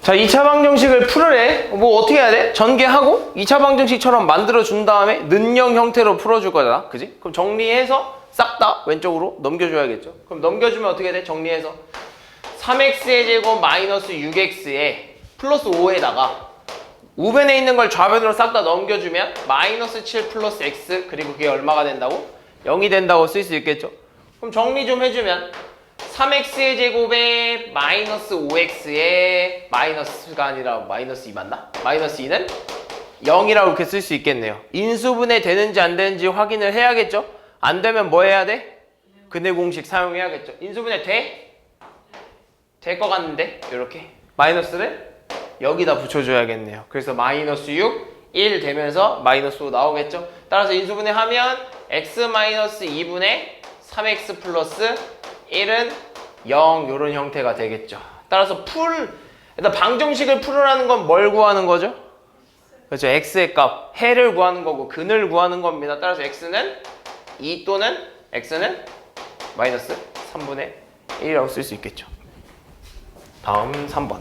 자, 2차 방정식을 풀으래. 뭐 어떻게 해야 돼? 전개하고 2차 방정식처럼 만들어준 다음에 는영 형태로 풀어줄 거잖아. 그지? 그럼 정리해서 싹 다 왼쪽으로 넘겨줘야겠죠. 그럼 넘겨주면 어떻게 돼? 정리해서 3x의 제곱 마이너스 6x에 플러스 5에다가 우변에 있는 걸 좌변으로 싹 다 넘겨주면 마이너스 7 플러스 x 그리고 그게 얼마가 된다고? 0이 된다고 쓸 수 있겠죠. 그럼 정리 좀 해주면 3x의 제곱에 마이너스 5x에 마이너스가 아니라 마이너스 2 맞나? 마이너스 2는 0이라고 이렇게 쓸 수 있겠네요. 인수분해 되는지 안 되는지 확인을 해야겠죠. 안 되면 뭐 해야 돼? 근해 공식 사용해야겠죠. 인수분해 돼? 될 것 같는데 이렇게 마이너스를 여기다 붙여줘야겠네요. 그래서 마이너스 6, 1 되면서 마이너스 5 나오겠죠. 따라서 인수분해 하면 x 마이너스 2분의 3x 플러스 1은 0 이런 형태가 되겠죠. 따라서 일단 방정식을 풀으라는 건 뭘 구하는 거죠? 그렇죠. x의 값, 해를 구하는 거고 근을 구하는 겁니다. 따라서 x는 2 또는 x는 마이너스 3분의 1이라고 쓸 수 있겠죠. 다음 3번.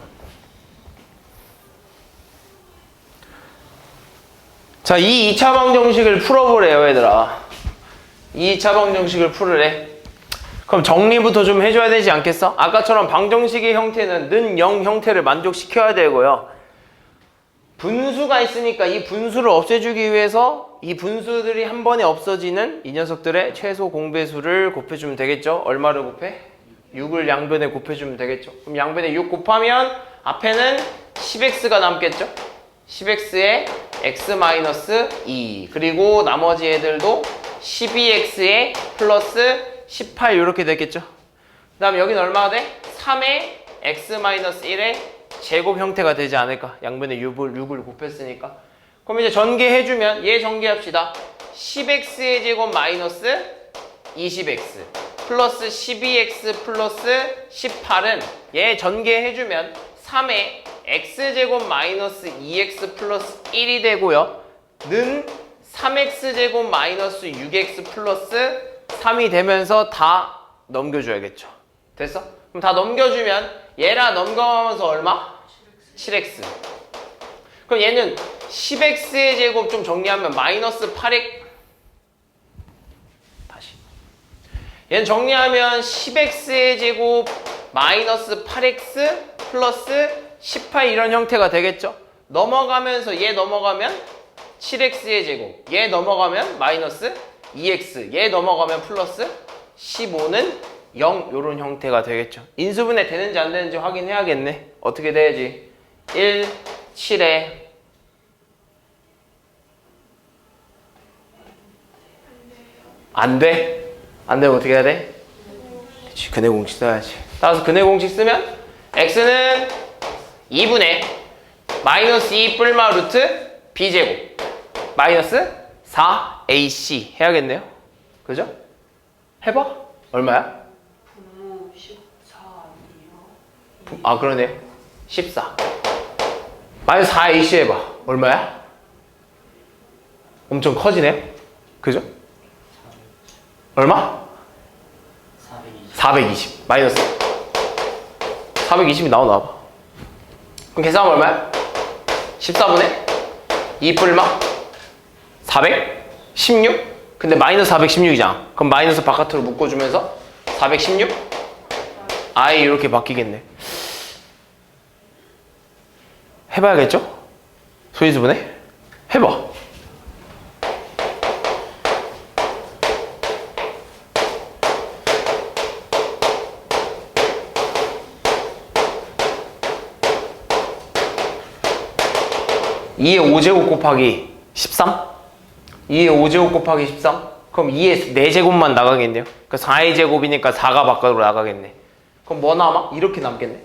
자, 이 2차 방정식을 풀어보래요, 얘들아. 2차 방정식을 풀으래. 그럼 정리부터 좀 해줘야 되지 않겠어? 아까처럼 방정식의 형태는 는 0 형태를 만족시켜야 되고요. 분수가 있으니까 이 분수를 없애주기 위해서 이 분수들이 한 번에 없어지는 이 녀석들의 최소 공배수를 곱해주면 되겠죠? 얼마를 곱해? 6을 양변에 곱해주면 되겠죠? 그럼 양변에 6 곱하면 앞에는 10x가 남겠죠? 10x에 x-2 그리고 나머지 애들도 12x에 플러스 18 이렇게 되겠죠? 그 다음에 여기는 얼마가 돼? 3에 x-1의 제곱 형태가 되지 않을까? 양변에 6을 곱했으니까. 그럼 이제 전개해주면 얘 전개합시다. 10x의 제곱 마이너스 20x 플러스 12x 플러스 18은 얘 전개해주면 3에 x제곱 마이너스 2x 플러스 1이 되고요. 는 3x제곱 마이너스 6x 플러스 3이 되면서 다 넘겨줘야겠죠. 됐어? 그럼 다 넘겨주면 얘랑 넘겨가면서 얼마? 7x. 그럼 얘는 10x의 제곱 좀 정리하면 마이너스 8x. 다시. 얘는 정리하면 10x의 제곱 마이너스 8x 플러스 18 이런 형태가 되겠죠. 넘어가면서 얘 넘어가면 7x의 제곱, 얘 넘어가면 마이너스 2x, 얘 넘어가면 플러스 15는 0 이런 형태가 되겠죠. 인수분해 되는지 안 되는지 확인해야겠네. 어떻게 돼야지? 1, 7에 안 돼? 안 되면 어떻게 해야 돼? 그치, 근해 공식 써야지. 따라서 근해 공식 쓰면 x는 2분의 마이너스 2 뿔마 루트 b제곱 마이너스 4ac 해야겠네요. 그죠? 해봐. 얼마야? 분모 14 아니에요? 아, 그러네요. 14 마이너스 4ac 해봐. 얼마야? 엄청 커지네요. 그죠? 얼마? 420 마이너스 420이 나오나 봐. 그럼 계산하면 얼마야? 14분의 2 뿔마 416? 근데 마이너스 416이잖아. 그럼 마이너스 바깥으로 묶어주면서 416? 아예 이렇게 바뀌겠네. 해봐야겠죠? 소인수분해? 해봐. (2의 5제곱) 곱하기 13? 2의 5제곱 곱하기 13? 그럼 2의 4제곱만 나가겠네요. 그러니까 4의 제곱이니까 4가 바깥으로 나가겠네. 그럼 뭐 남아? 이렇게 남겠네.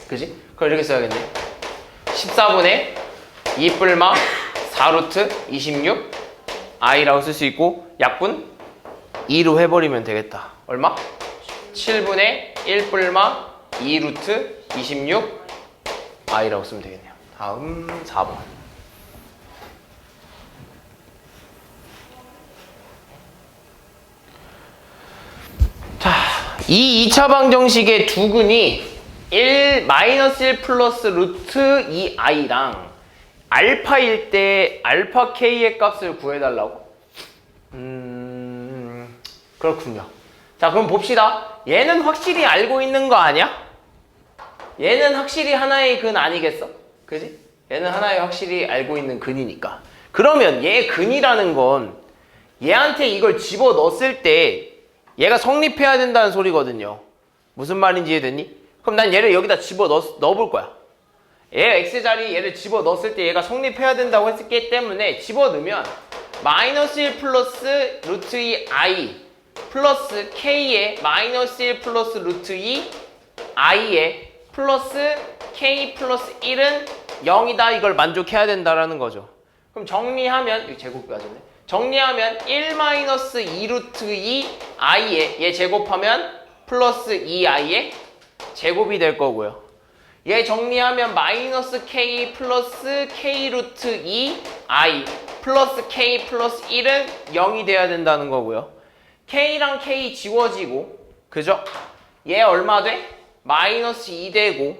그지? 그럼 이렇게 써야겠네. 14분의 2 뿔마 4루트 26 i라고 쓸 수 있고 약분 2로 해버리면 되겠다. 얼마? 7분의 1 뿔마 2 루트 26 i라고 쓰면 되겠네요. 다음 4번. 자, 이 2차 방정식의 두 근이 마이너스 1 플러스 루트 2i랑 알파일 때 알파 k의 값을 구해달라고? 그렇군요. 자, 그럼 봅시다. 얘는 확실히 알고 있는 거 아니야? 얘는 확실히 하나의 근 아니겠어? 그지? 얘는 하나의 확실히 알고 있는 근이니까. 그러면 얘 근이라는 건 얘한테 이걸 집어 넣었을 때 얘가 성립해야 된다는 소리거든요. 무슨 말인지 이해됐니? 그럼 난 얘를 여기다 집어 넣어볼 거야. 얘 x자리에 얘를 집어 넣었을 때 얘가 성립해야 된다고 했기 때문에 집어 넣으면 마이너스 1 플러스 루트 2i 플러스 k에 마이너스 1 플러스 루트 2i에 플러스 k 플러스 1은 0이다. 이걸 만족해야 된다라는 거죠. 그럼 정리하면 이거 제곱까지네. 정리하면 1 마이너스 2 루트 2i에 얘 제곱하면 플러스 2i에 제곱이 될 거고요. 얘 정리하면 마이너스 k 플러스 k 루트 2i 플러스 k 플러스 1은 0이 돼야 된다는 거고요. k랑 k 지워지고, 그죠? 얘 얼마 돼? 마이너스 2 되고,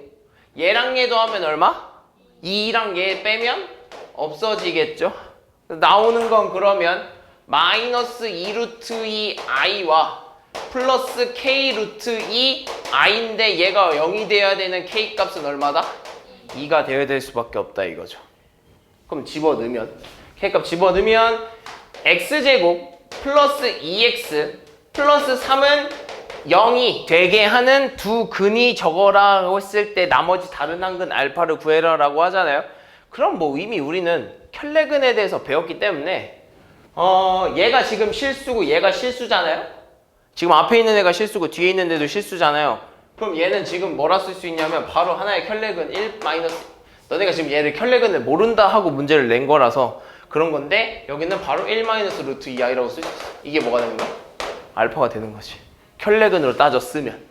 얘랑 얘 더하면 얼마? 2랑 얘 빼면 없어지겠죠? 나오는 건 그러면 마이너스 2 루트 2i와 플러스 k 루트 2i인데 얘가 0이 돼야 되는 k 값은 얼마다? 2가 되어야 될 수밖에 없다 이거죠. 그럼 집어넣으면 k 값 집어넣으면 x제곱 플러스 2x 플러스 3은 0이 되게 하는 두 근이 적어라고 했을 때 나머지 다른 한 근 알파를 구해라 라고 하잖아요. 그럼 뭐 이미 우리는 켤레근에 대해서 배웠기 때문에 얘가 지금 실수고 얘가 실수잖아요. 지금 앞에 있는 애가 실수고 뒤에 있는 애도 실수잖아요. 그럼 얘는 지금 뭐라 쓸 수 있냐면 바로 하나의 켤레근 1 마이너스, 너네가 지금 얘를 켤레근을 모른다 하고 문제를 낸 거라서 그런 건데 여기는 바로 1 마이너스 루트 2i라고 쓸 수 있어. 이게 뭐가 되는 거야? 알파가 되는 거지. 켤레근으로 따져 쓰면.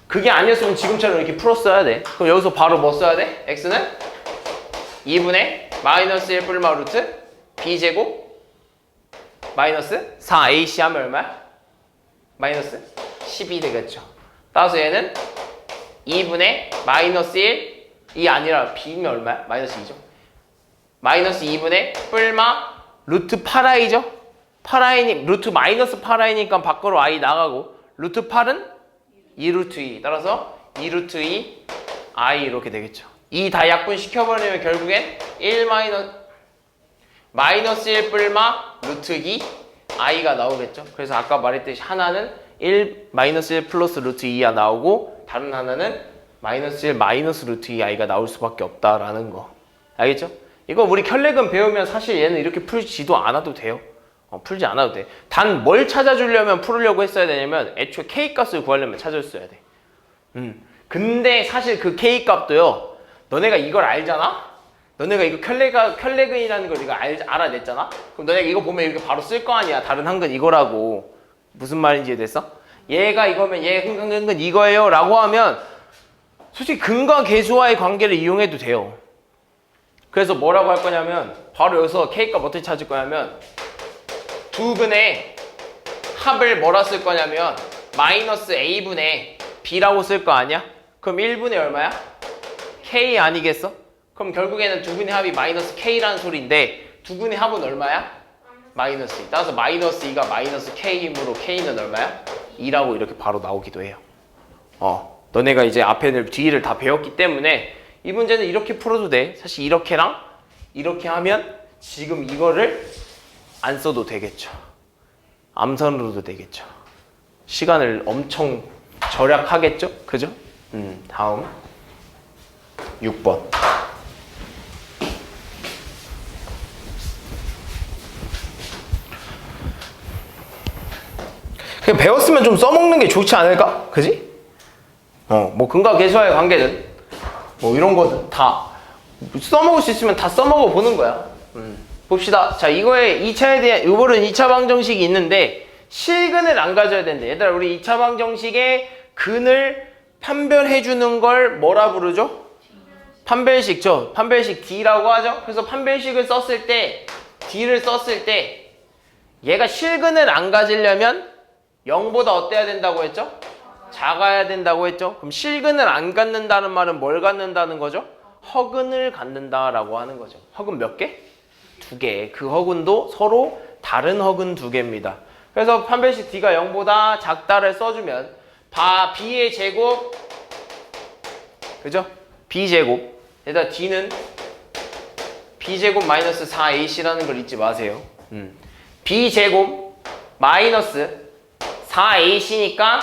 그게 아니었으면 지금처럼 이렇게 풀었어야 돼. 그럼 여기서 바로 뭐 써야 돼? x는 2분의 마이너스 1 뿔마 루트 b제곱 마이너스 4ac 하면 얼마야? 마이너스 12 되겠죠. 따라서 얘는 2분의 마이너스 1이 아니라 b면 얼마야? 마이너스 2죠. 마이너스 2분의 뿔마 루트 8i죠. 8i니 루트 마이너스 8i니까 밖으로 i 나가고 루트 8은 2 루트 2. 따라서 2 루트 2 i 이렇게 되겠죠. 이 다 약분 시켜버리면 결국엔 1 마이너스 1 뿔마 루트 2 i가 나오겠죠. 그래서 아까 말했듯이 하나는 1 마이너스 1 플러스 루트 2가 나오고 다른 하나는 마이너스 1 마이너스 루트 2i가 나올 수밖에 없다라는 거. 알겠죠? 이거 우리 켤레근 배우면 사실 얘는 이렇게 풀지도 않아도 돼요. 풀지 않아도 돼. 단 뭘 찾아주려면 풀으려고 했어야 되냐면 애초에 k 값을 구하려면 찾아줬어야 돼. 근데 사실 그 k 값도요. 너네가 이걸 알잖아? 너네가 이거 켤레근이라는 걸 네가 알아냈잖아? 그럼 너네가 이거 보면 이렇게 바로 쓸 거 아니야. 다른 한근 이거라고. 무슨 말인지 이해됐어? 얘가 이거면 얘 근근 이거예요 라고 하면 솔직히 근과 계수와의 관계를 이용해도 돼요. 그래서 뭐라고 할 거냐면 바로 여기서 k값 어떻게 찾을 거냐면 두 근의 합을 뭐라 쓸 거냐면 마이너스 a분의 b라고 쓸 거 아니야? 그럼 1분의 얼마야? k 아니겠어? 그럼 결국에는 두 근의 합이 마이너스 k라는 소리인데 두 근의 합은 얼마야? 마이너스 2. 따라서 마이너스 2가 마이너스 k이므로 k는 얼마야? 2라고 이렇게 바로 나오기도 해요. 너네가 이제 앞에는 뒤를 다 배웠기 때문에 이 문제는 이렇게 풀어도 돼. 사실 이렇게랑 이렇게 하면 지금 이거를 안 써도 되겠죠. 암산으로도 되겠죠. 시간을 엄청 절약하겠죠? 그죠? 다음 6번. 그냥 배웠으면 좀 써먹는 게 좋지 않을까? 그지? 뭐 근과 계수와의 관계는 뭐 이런 거든 다 써먹을 수 있으면 다 써먹어 보는 거야. 봅시다. 자, 이거에 2차에 대한 요번은 2차 방정식이 있는데 실근을 안 가져야 된대. 얘들아, 우리 2차 방정식의 근을 판별해 주는 걸 뭐라 부르죠? 판별식죠. 판별식 D라고 하죠. 그래서 판별식을 썼을 때 D를 썼을 때 얘가 실근을 안 가지려면 0보다 어때야 된다고 했죠? 작아야 된다고 했죠? 그럼 실근을 안 갖는다는 말은 뭘 갖는다는 거죠? 허근을 갖는다라고 하는 거죠. 허근 몇 개? 2개. 그 허근도 서로 다른 허근 2개입니다. 그래서 판별식 D가 0보다 작다를 써주면 B의 제곱, 그죠? B제곱. 일단 D는 B제곱 마이너스 4AC라는 걸 잊지 마세요. B제곱 마이너스 4AC니까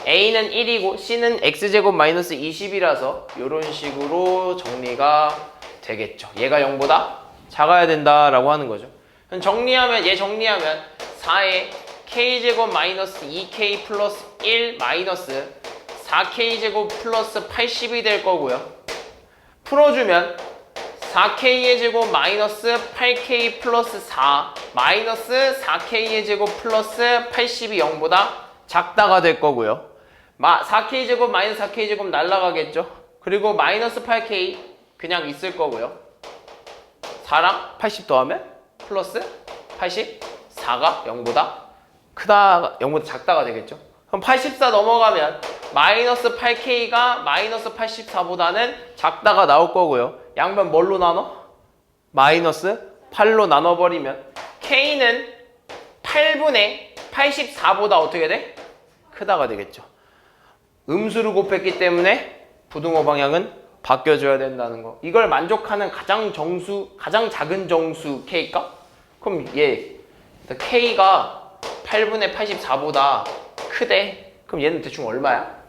A는 1이고 C는 X제곱 마이너스 20이라서 이런 식으로 정리가 되겠죠. 얘가 0보다 작아야 된다라고 하는 거죠. 정리하면, 얘 정리하면 4에 K제곱 마이너스 2K 플러스 1 마이너스 4K제곱 플러스 80이 될 거고요. 풀어주면 4K의 제곱 마이너스 8K 플러스 4 마이너스 4K의 제곱 플러스 80이 0보다 작다가 될 거고요. 4K 제곱 마이너스 4K 제곱 날라가겠죠. 그리고 마이너스 8K 그냥 있을 거고요. 4랑 80 더하면 플러스 84가 0보다 크다, 0보다 작다가 되겠죠. 그럼 84 넘어가면 마이너스 8K가 마이너스 84보다는 작다가 나올 거고요. 양변 뭘로 나눠? 마이너스 8로 나눠버리면 K는 8분의 84보다 어떻게 돼? 크다가 되겠죠. 음수를 곱했기 때문에 부등호 방향은 바뀌어줘야 된다는 거. 이걸 만족하는 가장 작은 정수 K가? 그럼 얘 K가 8분의 84보다 크대. 그럼 얘는 대충 얼마야?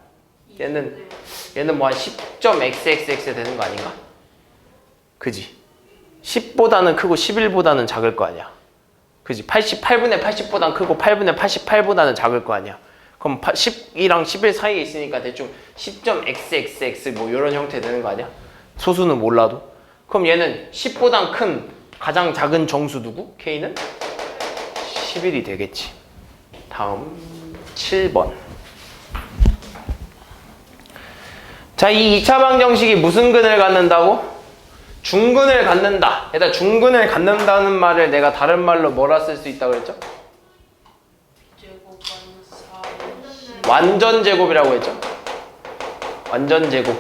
얘는 뭐 한 10.xxx 되는 거 아닌가? 그지? 10보다는 크고 11보다는 작을 거 아니야. 그지? 8분의 80보다는 크고 8분의 88보다는 작을 거 아니야. 그럼 10이랑 11 사이에 있으니까 대충 10.xxx 뭐 이런 형태 되는 거 아니야? 소수는 몰라도. 그럼 얘는 10보단 큰 가장 작은 정수 누구? K는 11이 되겠지. 다음 7번. 자, 이 2차 방정식이 무슨 근을 갖는다고? 중근을 갖는다. 일단 중근을 갖는다는 말을 내가 다른 말로 뭐라 쓸 수 있다고 그랬죠? 제곱 마이너스 4 완전 제곱이라고 했죠? 완전 제곱.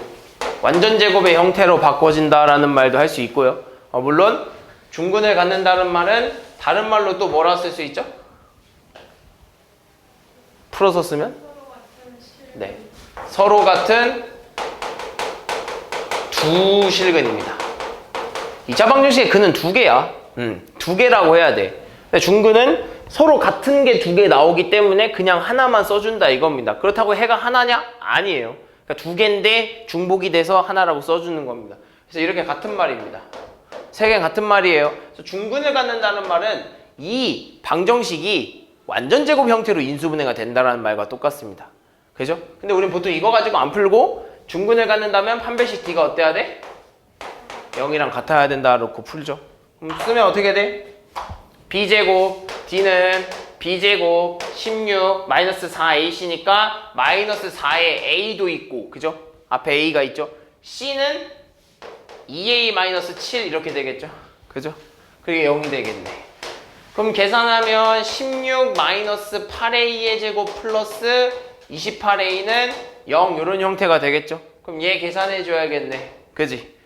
완전 제곱의 형태로 바꿔진다라는 말도 할 수 있고요. 물론 중근을 갖는다는 말은 다른 말로 또 뭐라 쓸 수 있죠? 풀어서 쓰면? 네. 서로 같은 두 실근입니다. 2차 방정식의 근은 2개야. 2개라고 해야 돼. 근데 중근은 서로 같은 게 2개 나오기 때문에 그냥 하나만 써준다 이겁니다. 그렇다고 해가 하나냐? 아니에요. 그러니까 2개인데 중복이 돼서 하나라고 써주는 겁니다. 그래서 이렇게 같은 말입니다. 3개 같은 말이에요. 그래서 중근을 갖는다는 말은 이 방정식이 완전 제곱 형태로 인수분해가 된다는 말과 똑같습니다. 그죠? 근데 우리는 보통 이거 가지고 안 풀고 중근을 갖는다면 판별식 D가 어때야 돼? 0이랑 같아야 된다 놓고 풀죠. 그럼 쓰면 어떻게 돼? B제곱 D는 B제곱 16 마이너스 4AC니까 마이너스 4에 A도 있고, 그죠? 앞에 A가 있죠? C는 2A 마이너스 7 이렇게 되겠죠? 그죠? 그게 0이 되겠네. 그럼 계산하면 16 마이너스 8A의 제곱 플러스 28A는 0 이런 형태가 되겠죠? 그럼 얘 계산해 줘야겠네. 그지?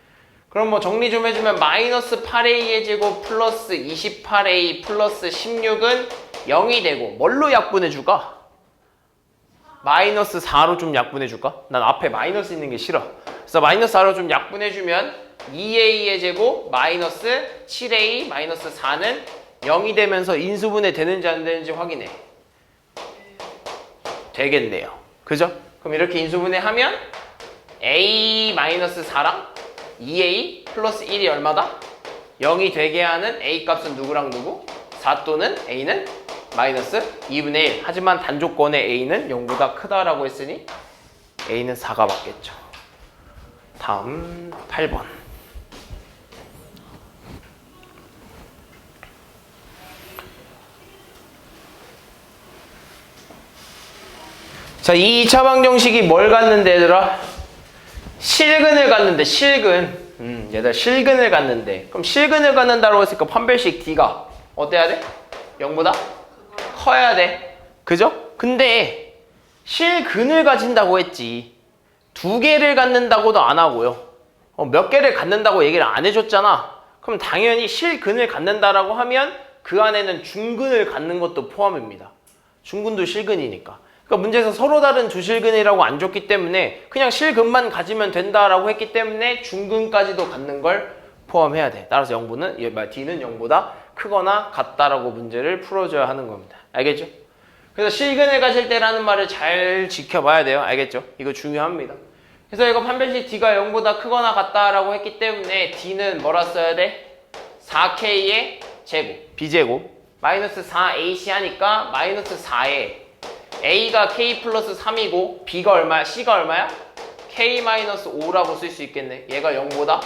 그럼 뭐 정리 좀 해주면 마이너스 8A의 제곱 플러스 28A 플러스 16은 0이 되고 뭘로 약분해 줄까? 마이너스 4로 좀 약분해 줄까? 난 앞에 마이너스 있는 게 싫어. 그래서 마이너스 4로 좀 약분해 주면 2A의 제곱 마이너스 7A 마이너스 4는 0이 되면서 인수분해 되는지 안 되는지 확인해. 되겠네요. 그죠? 그럼 이렇게 인수분해 하면 A 마이너스 4랑 2A 플러스 1이 얼마다? 0이 되게 하는 A 값은 누구랑 누구? 4 또는 A는 마이너스 2분의 1. 하지만 단조건에 A는 0보다 크다라고 했으니 A는 4가 맞겠죠. 다음 8번. 자, 이 2차 방정식이 뭘 갖는데 얘들아? 실근을 갖는데 실근. 얘들아 실근을 갖는데. 그럼 실근을 갖는다고 했으니까 판별식 D가 어때야 돼? 0보다? 커야 돼. 그죠? 근데 실근을 가진다고 했지. 두 개를 갖는다고도 안 하고요. 몇 개를 갖는다고 얘기를 안 해줬잖아. 그럼 당연히 실근을 갖는다라고 하면 그 안에는 중근을 갖는 것도 포함입니다. 중근도 실근이니까. 그러니까 문제에서 서로 다른 두 실근이라고 안 줬기 때문에 그냥 실근만 가지면 된다라고 했기 때문에 중근까지도 갖는 걸 포함해야 돼. 따라서 D는 0보다 크거나 같다라고 문제를 풀어줘야 하는 겁니다. 알겠죠? 그래서 실근을 가질 때라는 말을 잘 지켜봐야 돼요. 알겠죠? 이거 중요합니다. 그래서 이거 판별식 D가 0보다 크거나 같다라고 했기 때문에 D는 뭐라 써야 돼? 4K의 제곱, B제곱 마이너스 4AC 하니까 마이너스 4에 A가 K 플러스 3이고 B가 얼마야? C가 얼마야? K 마이너스 5라고 쓸 수 있겠네. 얘가 0보다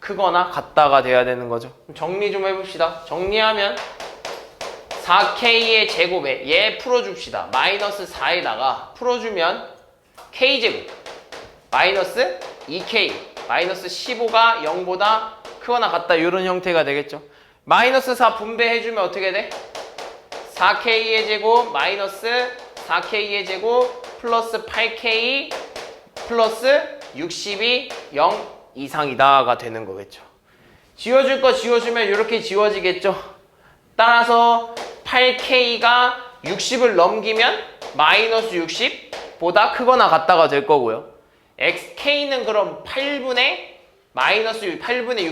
크거나 같다가 돼야 되는 거죠. 정리 좀 해봅시다. 정리하면 4K의 제곱에 얘 풀어줍시다. 마이너스 4에다가 풀어주면 K제곱 마이너스 2K 마이너스 15가 0보다 크거나 같다 이런 형태가 되겠죠. 마이너스 4 분배해주면 어떻게 돼? 4K의 제곱 마이너스 4K의 제곱 플러스 8K 플러스 60이 0 이상이다가 되는 거겠죠. 지워줄 거 지워주면 이렇게 지워지겠죠. 따라서 8K가 60을 넘기면 마이너스 60보다 크거나 같다가 될 거고요. K는 그럼 8분의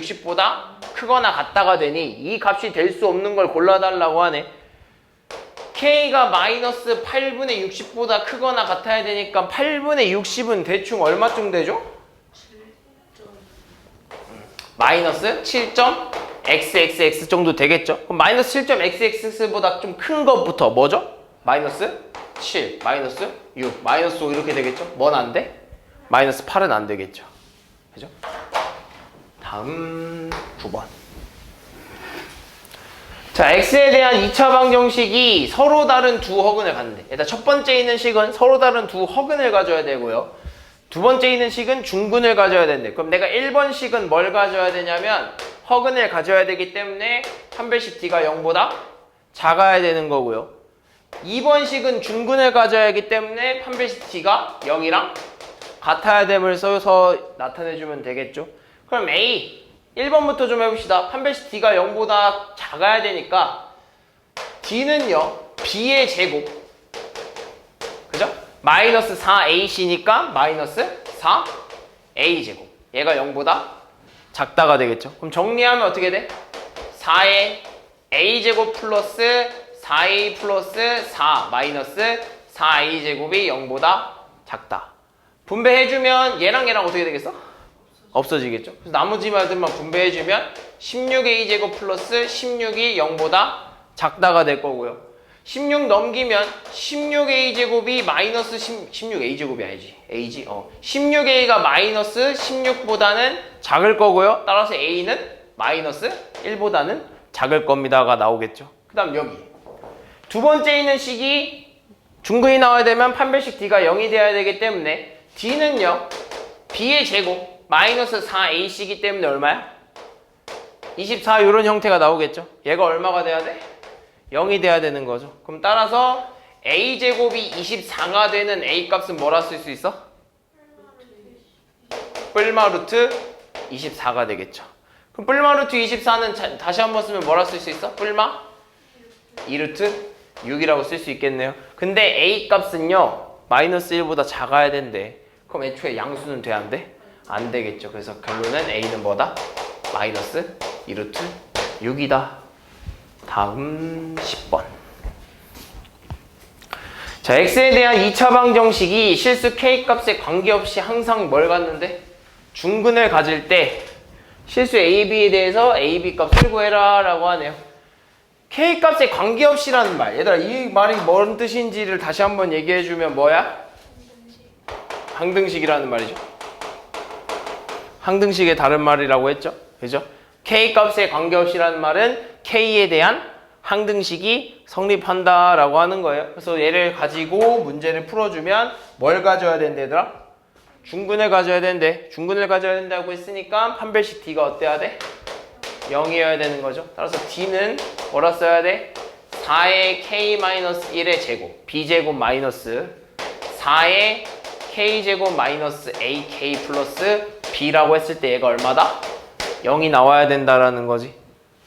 60보다 크거나 같다가 되니 이 값이 될 수 없는 걸 골라달라고 하네. K가 마이너스 8분의 60보다 크거나 같아야 되니까 8분의 60은 대충 얼마쯤 되죠? 마이너스 7.xxx 정도 되겠죠? 그럼 마이너스 7.xx보다 좀 큰 것부터 뭐죠? 마이너스 7, 마이너스 6, 마이너스 5 이렇게 되겠죠? 뭔 안 돼? 마이너스 8은 안 되겠죠? 그죠? 다음 9번. 자, x에 대한 2차 방정식이 서로 다른 두 허근을 갖는데 일단 첫 번째 있는 식은 서로 다른 두 허근을 가져야 되고요. 두 번째 있는 식은 중근을 가져야 되는데 그럼 내가 1번 식은 뭘 가져야 되냐면 허근을 가져야 되기 때문에 판별식 D가 0보다 작아야 되는 거고요. 2번 식은 중근을 가져야 하기 때문에 판별식 D가 0이랑 같아야 됨을 써서 나타내주면 되겠죠. 그럼 A 1번부터 좀 해봅시다. 판별식 D가 0보다 작아야 되니까 D는요 B의 제곱 그죠? 마이너스 4AC니까 마이너스 4A제곱 얘가 0보다 작다가 되겠죠. 그럼 정리하면 어떻게 돼? 4의 A제곱 플러스 4A 플러스 4 마이너스 4A제곱이 0보다 작다. 분배해주면 얘랑 얘랑 어떻게 되겠어? 없어지겠죠. 그래서 나머지 말들만 분배해주면 16A제곱 플러스 16이 0보다 작다가 될 거고요. 16 넘기면 16A제곱이 마이너스 16A제곱이 아니지. A지? 16A가 마이너스 16보다는 작을 거고요. 따라서 A는 마이너스 1보다는 작을 겁니다가 나오겠죠. 그 다음 여기. 두 번째 있는 식이 중근이 나와야 되면 판별식 D가 0이 돼야 되기 때문에 D는요. B의 제곱 마이너스 4AC이기 때문에 얼마야? 24 이런 형태가 나오겠죠. 얘가 얼마가 돼야 돼? 0이 돼야 되는 거죠. 그럼 따라서 A제곱이 24가 되는 A 값은 뭐라 쓸 수 있어? 뿔마 루트 24가 되겠죠. 그럼 뿔마 루트 24는 다시 한번 쓰면 뭐라 쓸 수 있어? 뿔마 2루트 6이라고 쓸 수 있겠네요. 근데 A 값은요 마이너스 1보다 작아야 된대. 그럼 애초에 양수는 돼 안 돼? 안 되겠죠. 그래서 결론은 A는 뭐다? 마이너스 2루트 6이다. 다음 10번. 자, x에 대한 2차 방정식이 실수 k값에 관계없이 항상 뭘 갖는데? 중근을 가질 때 실수 ab에 대해서 ab 값을 구해라 라고 하네요. k값에 관계없이라는 말. 얘들아 이 말이 뭔 뜻인지를 다시 한번 얘기해주면 뭐야? 항등식이라는 말이죠. 항등식의 다른 말이라고 했죠. 그죠? k값에 관계없이라는 말은 k에 대한 항등식이 성립한다라고 하는 거예요. 그래서 얘를 가지고 문제를 풀어주면 뭘 가져야 된대 얘들아? 중근을 가져야 된대. 중근을 가져야 된다고 했으니까 판별식 D가 어때야 돼? 0이어야 되는 거죠. 따라서 D는 뭐라 써야 돼? 4의 K-1의 제곱 B제곱 마이너스 4의 k제곱 마이너스 ak 플러스 b라고 했을 때 얘가 얼마다? 0이 나와야 된다라는 거지.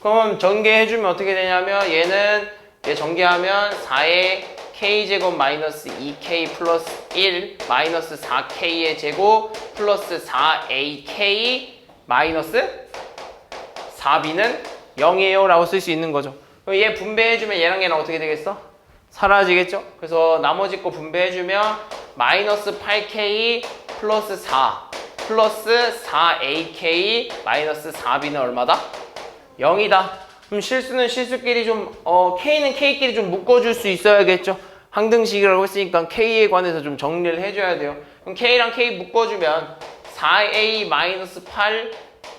그럼 전개해주면 어떻게 되냐면 얘는 얘 전개하면 4의 k제곱 마이너스 2k 플러스 1 마이너스 4k의 제곱 플러스 4ak 마이너스 4b는 0이에요 라고 쓸 수 있는 거죠. 그럼 얘 분배해주면 얘랑 얘랑 어떻게 되겠어? 사라지겠죠? 그래서 나머지 거 분배해주면 마이너스 8k 플러스 4 플러스 4ak 마이너스 4b는 얼마다? 0이다. 그럼 실수는 실수끼리 좀 k는 k끼리 좀 묶어줄 수 있어야겠죠? 항등식이라고 했으니까 k에 관해서 좀 정리를 해줘야 돼요. 그럼 k랑 k 묶어주면 4a 마이너스 8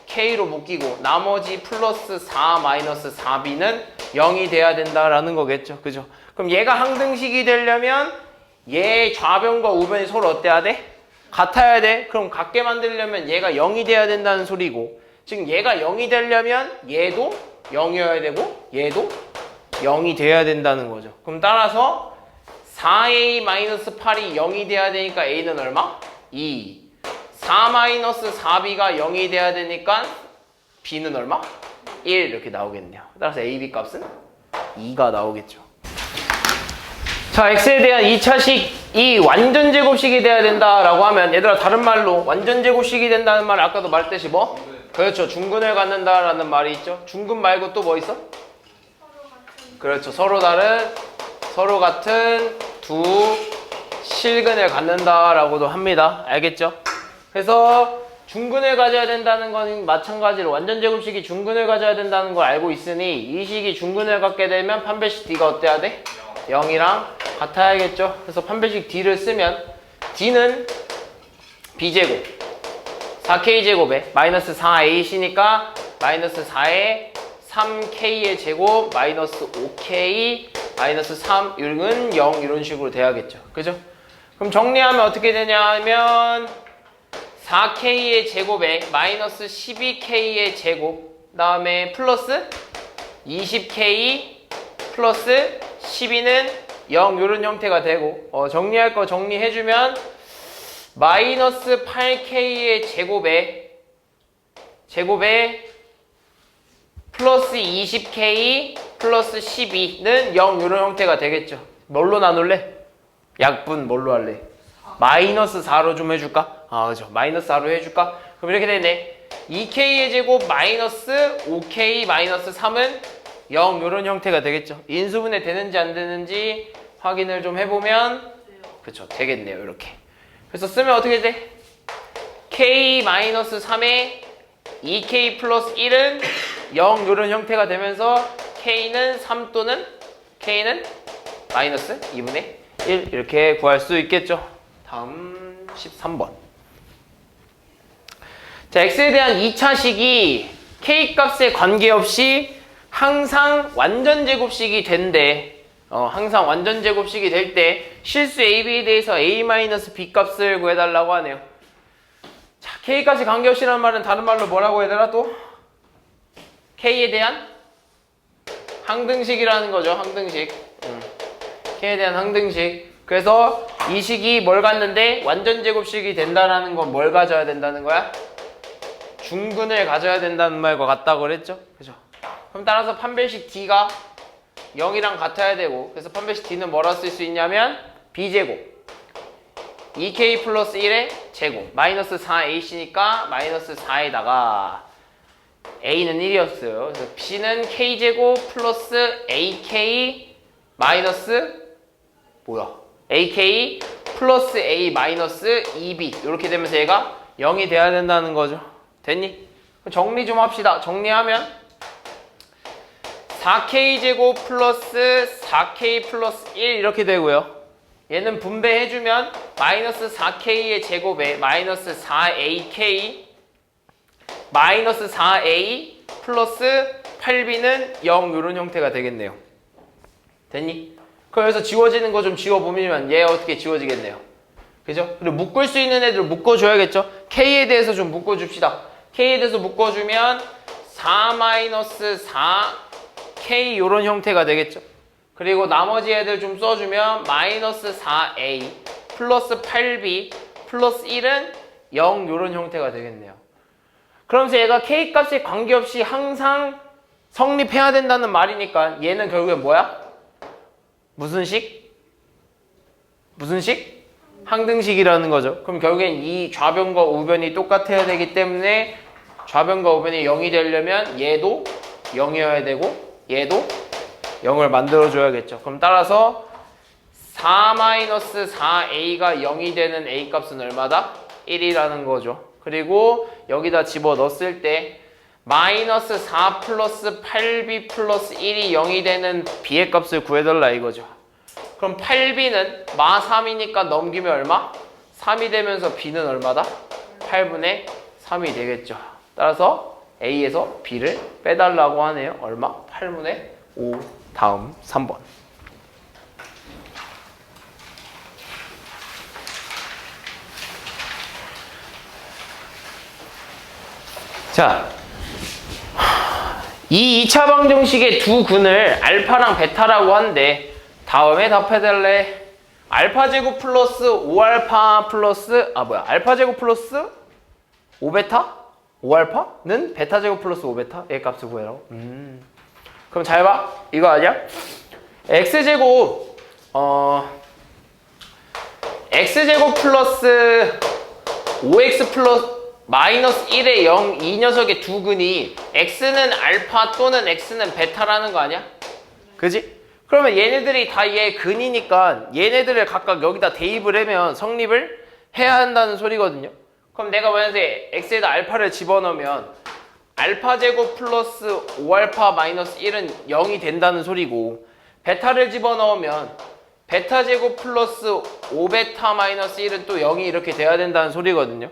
k로 묶이고 나머지 플러스 4 마이너스 4b는 0이 돼야 된다라는 거겠죠. 그죠? 그럼 얘가 항등식이 되려면 얘 좌변과 우변이 서로 어때야 돼? 같아야 돼. 그럼 같게 만들려면 얘가 0이 돼야 된다는 소리고 지금 얘가 0이 되려면 얘도 0이어야 되고 얘도 0이 돼야 된다는 거죠. 그럼 따라서 4a-8이 0이 돼야 되니까 a는 얼마? 2. 4-4b가 0이 돼야 되니까 b는 얼마? 1 이렇게 나오겠네요. 따라서 a, b 값은 2가 나오겠죠. 자, x에 대한 2차식이 완전 제곱식이 돼야 된다라고 하면 얘들아 다른 말로 완전 제곱식이 된다는 말 아까도 말했듯이 뭐? 그렇죠. 중근을 갖는다라는 말이 있죠. 중근 말고 또 뭐 있어? 그렇죠. 서로 같은 두 실근을 갖는다라고도 합니다. 알겠죠? 그래서 중근을 가져야 된다는 건 마찬가지로 완전 제곱식이 중근을 가져야 된다는 걸 알고 있으니 이 식이 중근을 갖게 되면 판별식 d가 어때야 돼? 0이랑 같아야겠죠? 그래서 판별식 d를 쓰면 d는 b제곱 4k제곱에 마이너스 4ac니까 마이너스 4에 3k의 제곱 마이너스 5k 마이너스 3 이건 0 이런 식으로 돼야겠죠. 그죠? 그럼 정리하면 어떻게 되냐면 4k의 제곱에 마이너스 12k의 제곱 다음에 플러스 20k 플러스 12는 0 이런 형태가 되고 정리할 거 정리해주면 마이너스 8k의 제곱에 플러스 20k 플러스 12는 0 이런 형태가 되겠죠. 뭘로 나눌래? 약분 뭘로 할래? 마이너스 4로 좀 해줄까? 그죠. 마이너스 4로 해줄까? 그럼 이렇게 되네. 2k의 제곱 마이너스 5k 마이너스 3은 0 이런 형태가 되겠죠. 인수분해 되는지 안 되는지 확인을 좀 해보면 그쵸 되겠네요. 이렇게. 그래서 쓰면 어떻게 돼? k 마이너스 3에 2k 플러스 1은 0 이런 형태가 되면서 k는 3 또는 k는 마이너스 2분의 1 이렇게 구할 수 있겠죠. 다음 13번. 자, x에 대한 2차식이 k 값에 관계없이 항상 완전 제곱식이 된대. 항상 완전 제곱식이 될 때 실수 AB에 대해서 A-B 값을 구해달라고 하네요. 자, k 값에 관계없이라는 말은 다른 말로 뭐라고 해야 되나 또? k에 대한 항등식이라는 거죠. 항등식. k에 대한 항등식. 그래서 이 식이 뭘 갖는데 완전 제곱식이 된다라는 건 뭘 가져야 된다는 거야? 중근을 가져야 된다는 말과 같다고 그랬죠? 그죠? 그럼 따라서 판별식 d가 0이랑 같아야 되고 그래서 판별식 d는 뭐라 쓸 수 있냐면 b제곱 2k 플러스 1의 제곱 마이너스 4ac니까 마이너스 4에다가 a는 1이었어요. 그래서 b는 k제곱 플러스 ak 마이너스 ak 플러스 a 마이너스 2b 이렇게 되면서 얘가 0이 돼야 된다는 거죠. 됐니? 정리 좀 합시다. 정리하면 4k제곱 플러스 4k 플러스 1 이렇게 되고요. 얘는 분배해주면 마이너스 4k의 제곱에 마이너스 4ak 마이너스 4a 플러스 8b는 0 이런 형태가 되겠네요. 됐니? 그래서 지워지는 거 좀 지워보면 얘 어떻게 지워지겠네요. 그죠? 그리고 묶을 수 있는 애들 묶어줘야겠죠? k에 대해서 좀 묶어줍시다. k에 대해서 묶어주면 4-4k 이런 형태가 되겠죠? 그리고 나머지 애들 좀 써주면 마이너스 4a 플러스 8b 플러스 1은 0 요런 형태가 되겠네요. 그러면서 얘가 k 값에 관계없이 항상 성립해야 된다는 말이니까 얘는 결국엔 뭐야? 무슨 식? 무슨 식? 항등식이라는 거죠. 그럼 결국엔 이 좌변과 우변이 똑같아야 되기 때문에 좌변과 우변이 0이 되려면 얘도 0이어야 되고 얘도 0을 만들어줘야겠죠. 그럼 따라서 4-4a가 0이 되는 a 값은 얼마다? 1이라는 거죠. 그리고 여기다 집어넣었을 때 마이너스 4 플러스 8b 플러스 1이 0이 되는 b의 값을 구해달라 이거죠. 그럼 8b는 마 3이니까 넘기면 얼마? 3이 되면서 b는 얼마다? 8분의 3이 되겠죠. 따라서 a에서 b를 빼달라고 하네요. 얼마? 8분의 5. 다음 3번. 자, 이 2차 방정식의 두 근을 알파랑 베타라고 하는데 다음에 답해달래. 알파 제곱 플러스 5알파 플러스 알파 제곱 플러스 5베타? 5알파는 베타 제곱 플러스 5베타의 값을 구해라고. 그럼 잘 봐. 이거 아니야? x제곱 x제곱 플러스 5x 플러스 마이너스 1의 0 이 녀석의 두 근이 x는 알파 또는 x는 베타라는 거 아니야? 그지? 그러면 얘네들이 다 얘 근이니까 얘네들을 각각 여기다 대입을 하면 성립을 해야 한다는 소리거든요. 그럼 내가 만약에 x에다 알파를 집어넣으면 알파 제곱 플러스 5알파 마이너스 1은 0이 된다는 소리고 베타를 집어넣으면 베타 제곱 플러스 5베타 마이너스 1은 또 0이 이렇게 돼야 된다는 소리거든요.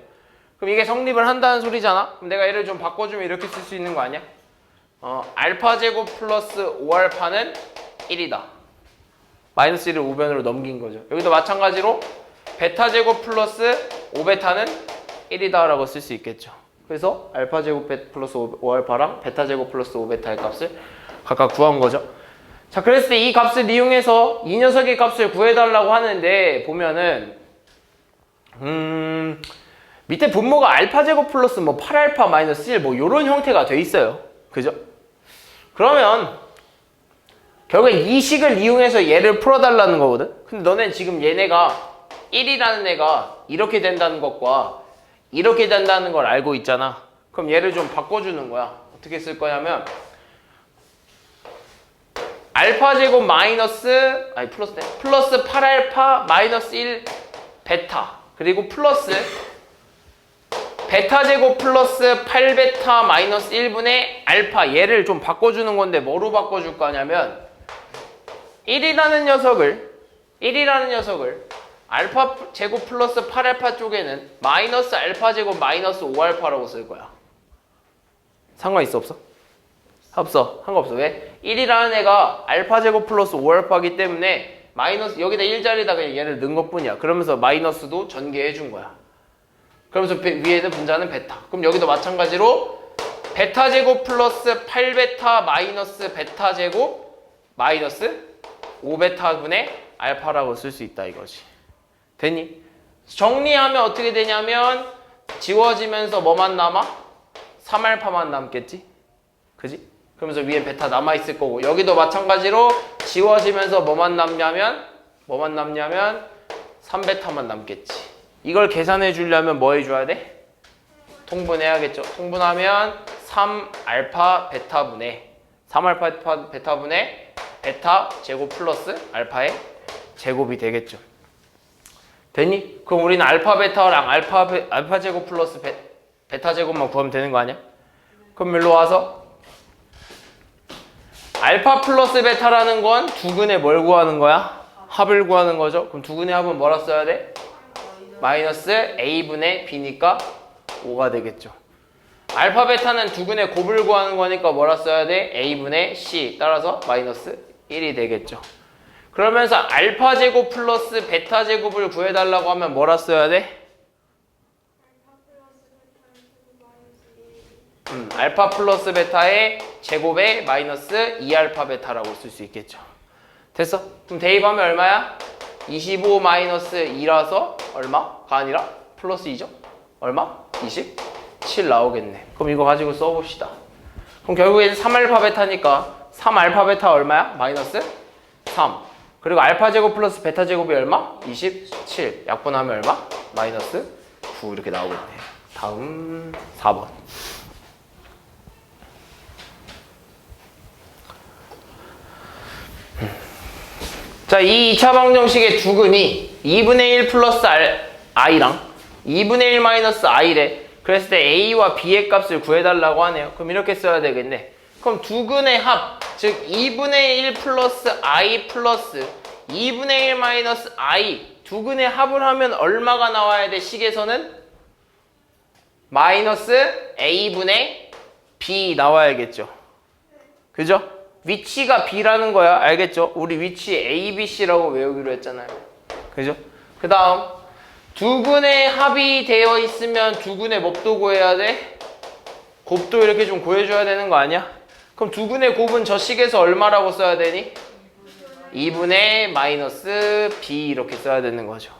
그럼 이게 성립을 한다는 소리잖아? 그럼 내가 얘를 좀 바꿔주면 이렇게 쓸 수 있는 거 아니야? 알파 제곱 플러스 5알파는 1이다. 마이너스 1을 우변으로 넘긴 거죠. 여기도 마찬가지로 베타 제곱 플러스 5베타는 1이다 라고 쓸 수 있겠죠. 그래서 알파 제곱 플러스 5알파랑 베타 제곱 플러스 5베타의 값을 각각 구한 거죠. 자, 그랬을 때 이 값을 이용해서 이 녀석의 값을 구해달라고 하는데 보면은 밑에 분모가 알파 제곱 플러스 뭐 8알파 마이너스 1 뭐 요런 형태가 돼 있어요. 그죠? 그러면 결국엔 이 식을 이용해서 얘를 풀어달라는 거거든. 근데 너넨 지금 얘네가 1이라는 애가 이렇게 된다는 것과 이렇게 된다는 걸 알고 있잖아. 그럼 얘를 좀 바꿔주는 거야. 어떻게 쓸 거냐면 알파 제곱 마이너스 플러스 8알파 마이너스 1 베타 그리고 플러스 베타 제곱 플러스 8베타 마이너스 1분의 알파 얘를 좀 바꿔주는 건데 뭐로 바꿔줄 거냐면 1이라는 녀석을 알파 제곱 플러스 8알파 쪽에는 마이너스 알파 제곱 마이너스 5알파라고 쓸 거야. 상관 있어 없어? 없어. 상관없어. 왜? 1이라는 애가 알파 제곱 플러스 5알파이기 때문에 마이너스 여기다 1자리에다 그냥 얘를 넣은 것뿐이야. 그러면서 마이너스도 전개해 준 거야. 그러면서 위에는 분자는 베타. 그럼 여기도 마찬가지로 베타 제곱 플러스 8베타 마이너스 베타 제곱 마이너스 5베타분의 알파라고 쓸 수 있다 이거지. 됐니? 정리하면 어떻게 되냐면 지워지면서 뭐만 남아? 3알파만 남겠지? 그지? 그러면서 위에 베타 남아있을 거고 여기도 마찬가지로 지워지면서 뭐만 남냐면 3베타만 남겠지. 이걸 계산해 주려면 뭐 해줘야 돼? 통분해야겠죠. 통분하면 3알파 베타분의 3알파 베타분의 베타 제곱 플러스 알파의 제곱이 되겠죠. 됐니? 그럼 우리는 알파 베타랑 알파 제곱 플러스 베타 제곱만 구하면 되는 거 아니야? 그럼 일로 와서 알파 플러스 베타라는 건 두근의 뭘 구하는 거야? 합을 구하는 거죠. 그럼 두근의 합은 뭐라 써야 돼? 마이너스 a분의 b니까 5가 되겠죠. 알파 베타는 두근의 곱을 구하는 거니까 뭐라 써야 돼? a분의 c 따라서 마이너스 1이 되겠죠. 그러면서 알파 제곱 플러스 베타 제곱을 구해달라고 하면 뭐라 써야 돼? 알파 플러스 베타의 제곱에 마이너스 2알파 베타라고 쓸 수 있겠죠. 됐어? 그럼 대입하면 얼마야? 25 마이너스 2라서 얼마가 아니라 플러스 2죠? 얼마? 27 나오겠네. 그럼 이거 가지고 써봅시다. 그럼 결국엔 3알파베타니까 3알파베타 얼마야? 마이너스 3. 그리고 알파 제곱 플러스 베타 제곱이 얼마? 27. 약분하면 얼마? 마이너스 9 이렇게 나오겠네. 다음 4번. 자, 이 2차 방정식의 두근이 2분의 1 플러스 i랑 2분의 1 마이너스 i래. 그랬을 때 a와 b의 값을 구해달라고 하네요. 그럼 이렇게 써야 되겠네. 그럼 두근의 합, 즉 2분의 1 플러스 i 플러스 2분의 1 마이너스 i 두근의 합을 하면 얼마가 나와야 돼? 식에서는 마이너스 a분의 b 나와야겠죠. 그죠? 위치가 b라는 거야. 알겠죠? 우리 위치 a, b, c라고 외우기로 했잖아요. 그죠? 그 다음 두근의 합이 되어 있으면 두근의 몹도 구해야 돼? 곱도 이렇게 좀 구해줘야 되는 거 아니야? 그럼 두근의 곱은 저 식에서 얼마라고 써야 되니? 2분의 마이너스 b 이렇게 써야 되는 거죠.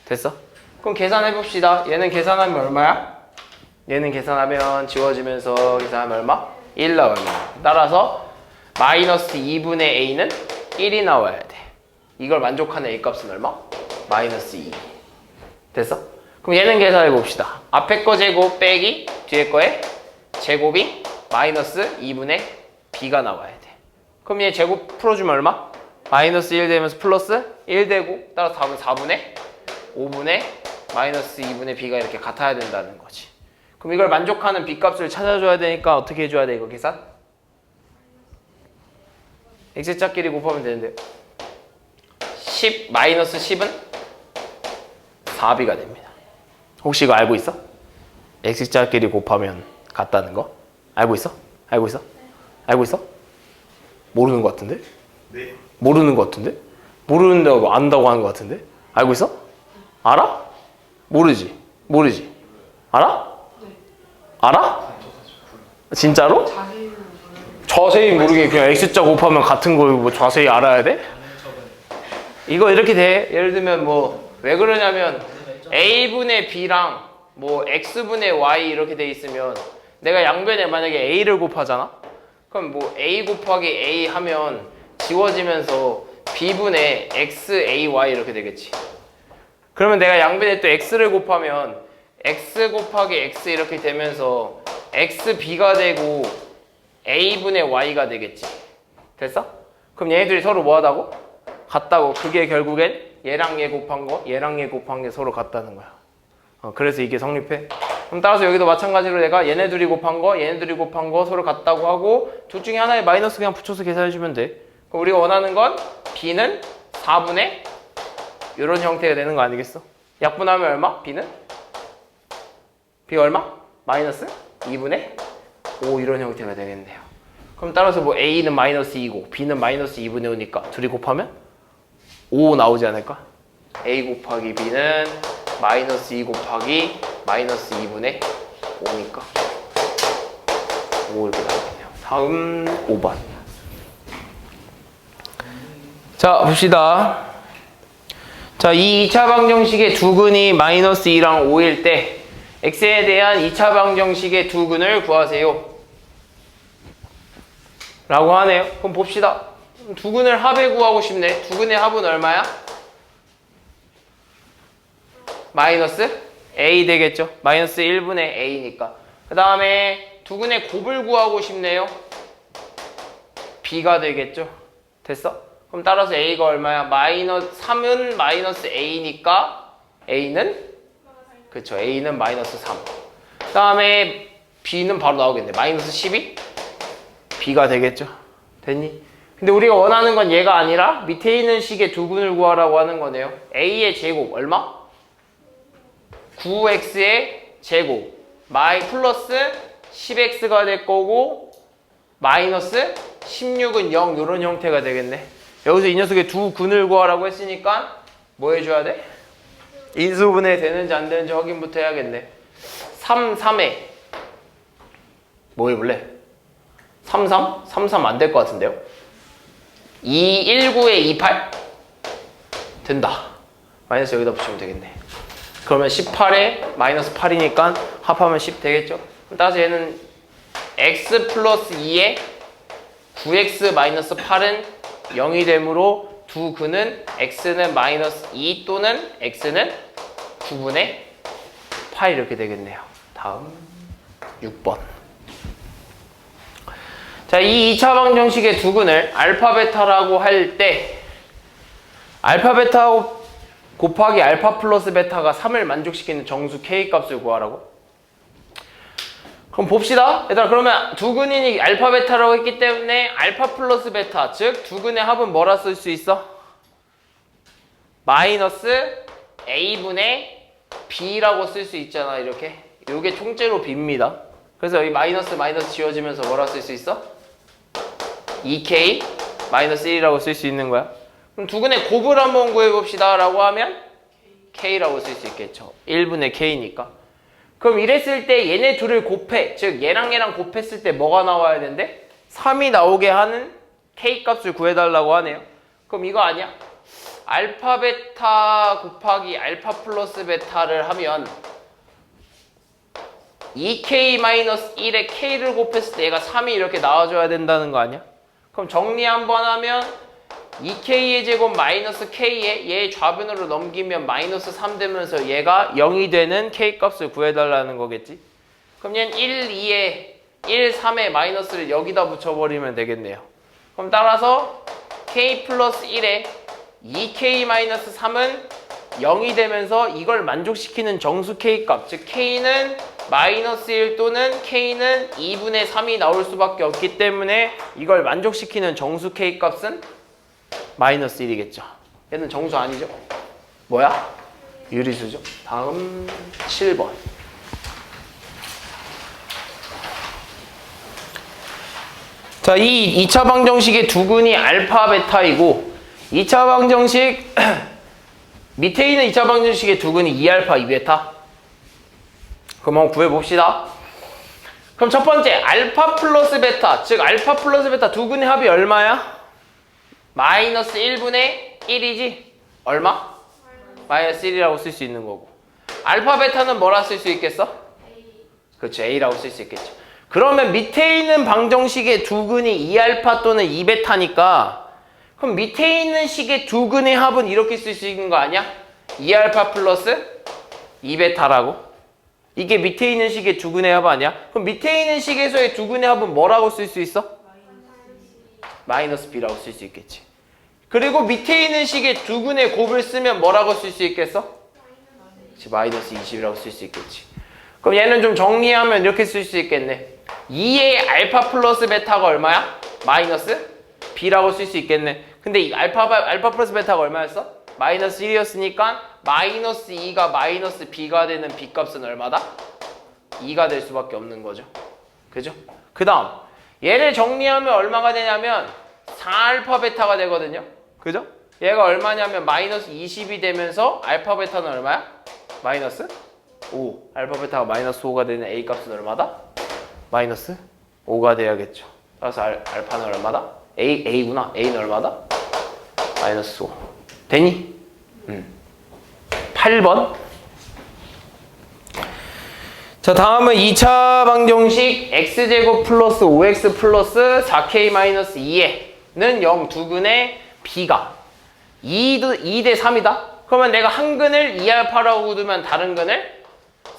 됐어? 그럼 계산해 봅시다. 얘는 계산하면 얼마야? 얘는 계산하면 지워지면서 계산하면 얼마? 1 나와요. 따라서 마이너스 2분의 a는 1이 나와야 돼. 이걸 만족하는 a 값은 얼마? 마이너스 2. 됐어? 그럼 얘는 계산해 봅시다. 앞에 거 제곱 빼기 뒤에 거에 제곱이 마이너스 2분의 b가 나와야 돼. 그럼 얘 제곱 풀어주면 얼마? 마이너스 1 되면서 플러스 1 되고 따라서 답은 4분의 5분의 마이너스 2분의 b가 이렇게 같아야 된다는 거지. 그럼 이걸 만족하는 b 값을 찾아줘야 되니까 어떻게 해줘야 돼? 이거 계산? x자끼리 곱하면 되는데요. 10 마이너스 10은 4b가 됩니다. 혹시 이거 알고 있어? x자끼리 곱하면 같다는 거? 알고 있어? 알고 있어? 알고 있어? 모르는 것 같은데? 네. 모르는 것 같은데? 모르는다고 안다고 하는 것 같은데? 알고 있어? 알아? 모르지? 모르지? 알아? 알아? 진짜로? 자세히는 몰라요. 자세히 모르게 그냥 x자 곱하면 같은 거 뭐 자세히 알아야 돼? 이거 이렇게 돼. 예를 들면 뭐 왜 그러냐면 a분의 b랑 뭐 x분의 y 이렇게 돼 있으면 내가 양변에 만약에 a를 곱하잖아? 그럼 뭐 a 곱하기 a 하면 지워지면서 b분의 x, a, y 이렇게 되겠지. 그러면 내가 양변에 또 x를 곱하면 x 곱하기 x 이렇게 되면서 x, b가 되고 a분의 y가 되겠지. 됐어? 그럼 얘네들이 서로 뭐하다고? 같다고. 그게 결국엔 얘랑 얘 곱한 거, 얘랑 얘 곱한 게 서로 같다는 거야. 그래서 이게 성립해. 그럼 따라서 여기도 마찬가지로 내가 얘네들이 곱한 거, 얘네들이 곱한 거 서로 같다고 하고 둘 중에 하나에 마이너스 그냥 붙여서 계산해주면 돼. 그럼 우리가 원하는 건 b는 4분의 이런 형태가 되는 거 아니겠어? 약분하면 얼마? b는? b 얼마? 마이너스 2분의 5 이런 형태가 되겠네요. 그럼 따라서 뭐 a는 마이너스 2고 b는 마이너스 2분의 5니까 둘이 곱하면 5 나오지 않을까? a 곱하기 b는 마이너스 2 곱하기 마이너스 2분의 5니까 5 이렇게 나오겠네요. 다음 5번. 자 봅시다. 자, 이 2차 방정식의 두근이 마이너스 2랑 5일 때 x에 대한 2차 방정식의 두근을 구하세요 라고 하네요. 그럼 봅시다. 두근을 합에 구하고 싶네. 두근의 합은 얼마야? 마이너스 a 되겠죠. 마이너스 1분의 a니까. 그 다음에 두근의 곱을 구하고 싶네요. b가 되겠죠. 됐어? 그럼 따라서 a가 얼마야? 마이너스 3은 마이너스 a니까 a는? 그쵸. a는 마이너스 3. 그 다음에 b는 바로 나오겠네. 마이너스 12? b가 되겠죠. 됐니? 근데 우리가 원하는 건 얘가 아니라 밑에 있는 식의 두근을 구하라고 하는 거네요. a의 제곱 얼마? 9x의 제곱 플러스 10x가 될 거고 마이너스 16은 0 이런 형태가 되겠네. 여기서 이 녀석의 두 근을 구하라고 했으니까 뭐 해줘야 돼? 인수분해 되는지 안 되는지 확인부터 해야겠네. 3, 3에 뭐 해볼래? 3, 3? 3, 3 안 될 것 같은데요? 2, 1, 9에 2, 8? 된다. 마이너스 여기다 붙이면 되겠네. 그러면 18에 마이너스 8이니까 합하면 10 되겠죠? 그럼 따라서 얘는 x 플러스 2에 9x 마이너스 8은 0이 되므로 두 근은 x는 마이너스 2 또는 x는 9분의 8 이렇게 되겠네요. 다음 6번. 자, 이 2차 방정식의 두 근을 알파 베타라고 할 때 알파 베타 곱하기 알파 플러스 베타가 3을 만족시키는 정수 k 값을 구하라고? 그럼 봅시다. 얘들아, 그러면 두 근이 알파 베타라고 했기 때문에 알파 플러스 베타, 즉 두 근의 합은 뭐라 쓸 수 있어? 마이너스 a분의 b라고 쓸 수 있잖아. 이렇게. 이게 통째로 b입니다. 그래서 여기 마이너스 마이너스 지워지면서 뭐라 쓸 수 있어? 2k 마이너스 1이라고 쓸 수 있는 거야. 그럼 두 근의 곱을 한번 구해봅시다 라고 하면 k라고 쓸 수 있겠죠. 1분의 k니까. 그럼 이랬을 때 얘네 둘을 곱해, 즉 얘랑 얘랑 곱했을 때 뭐가 나와야 된대? 3이 나오게 하는 k 값을 구해달라고 하네요. 그럼 이거 아니야? 알파 베타 곱하기 알파 플러스 베타를 하면 2k-1에 k를 곱했을 때 얘가 3이 이렇게 나와줘야 된다는 거 아니야? 그럼 정리 한번 하면 2k의 제곱 마이너스 k에 얘 좌변으로 넘기면 마이너스 3 되면서 얘가 0이 되는 k 값을 구해달라는 거겠지? 그럼 얘는 1, 2에 1, 3에 마이너스를 여기다 붙여버리면 되겠네요. 그럼 따라서 k 플러스 1에 2k 마이너스 3은 0이 되면서 이걸 만족시키는 정수 k 값, 즉 k는 마이너스 1 또는 k는 2분의 3이 나올 수밖에 없기 때문에 이걸 만족시키는 정수 k 값은 마이너스 1이겠죠. 얘는 정수 아니죠? 뭐야? 유리수죠. 다음 7번. 자, 이 2차 방정식의 두 근이 알파 베타이고 2차 방정식 밑에 있는 2차 방정식의 두 근이 2알파 2베타. 그럼 한번 구해봅시다. 그럼 첫 번째 알파 플러스 베타, 즉 알파 플러스 베타 두 근의 합이 얼마야? 마이너스 1분의 1이지? 얼마? 마이너스 1이라고 쓸 수 있는 거고. 알파 베타는 뭐라 쓸 수 있겠어? 그렇죠. A라고 쓸 수 있겠죠. 그러면 밑에 있는 방정식의 두 근이 2알파 또는 2베타니까 그럼 밑에 있는 식의 두 근의 합은 이렇게 쓸 수 있는 거 아니야? 2알파 플러스 2베타라고? 이게 밑에 있는 식의 두 근의 합 아니야? 그럼 밑에 있는 식에서의 두 근의 합은 뭐라고 쓸 수 있어? 마이너스 b라고 쓸 수 있겠지. 그리고 밑에 있는 식의 두 근의 곱을 쓰면 뭐라고 쓸 수 있겠어? 마이너스 20이라고 쓸 수 있겠지. 그럼 얘는 좀 정리하면 이렇게 쓸 수 있겠네. 2의 알파 플러스 베타가 얼마야? 마이너스 b라고 쓸 수 있겠네. 근데 이 알파 플러스 베타가 얼마였어? 마이너스 1이었으니까 마이너스 2가 마이너스 b가 되는 b 값은 얼마다? 2가 될 수밖에 없는 거죠. 그죠? 그 다음 얘를 정리하면 얼마가 되냐면 4알파 베타가 되거든요. 그죠? 얘가 얼마냐면 마이너스 20이 되면서 알파 베타는 얼마야? 마이너스 5. 알파 베타가 마이너스 5가 되는 a 값은 얼마다? 마이너스 5가 돼야겠죠. 따라서 알파는 얼마다? a구나. a는 얼마다? 마이너스 5. 되니? 8번. 자, 다음은 2차 방정식 x제곱 플러스 5x 플러스 4k-2에는 0 두 근의 b가 2대 3이다? 그러면 내가 한 근을 2알파라고 두면 다른 근을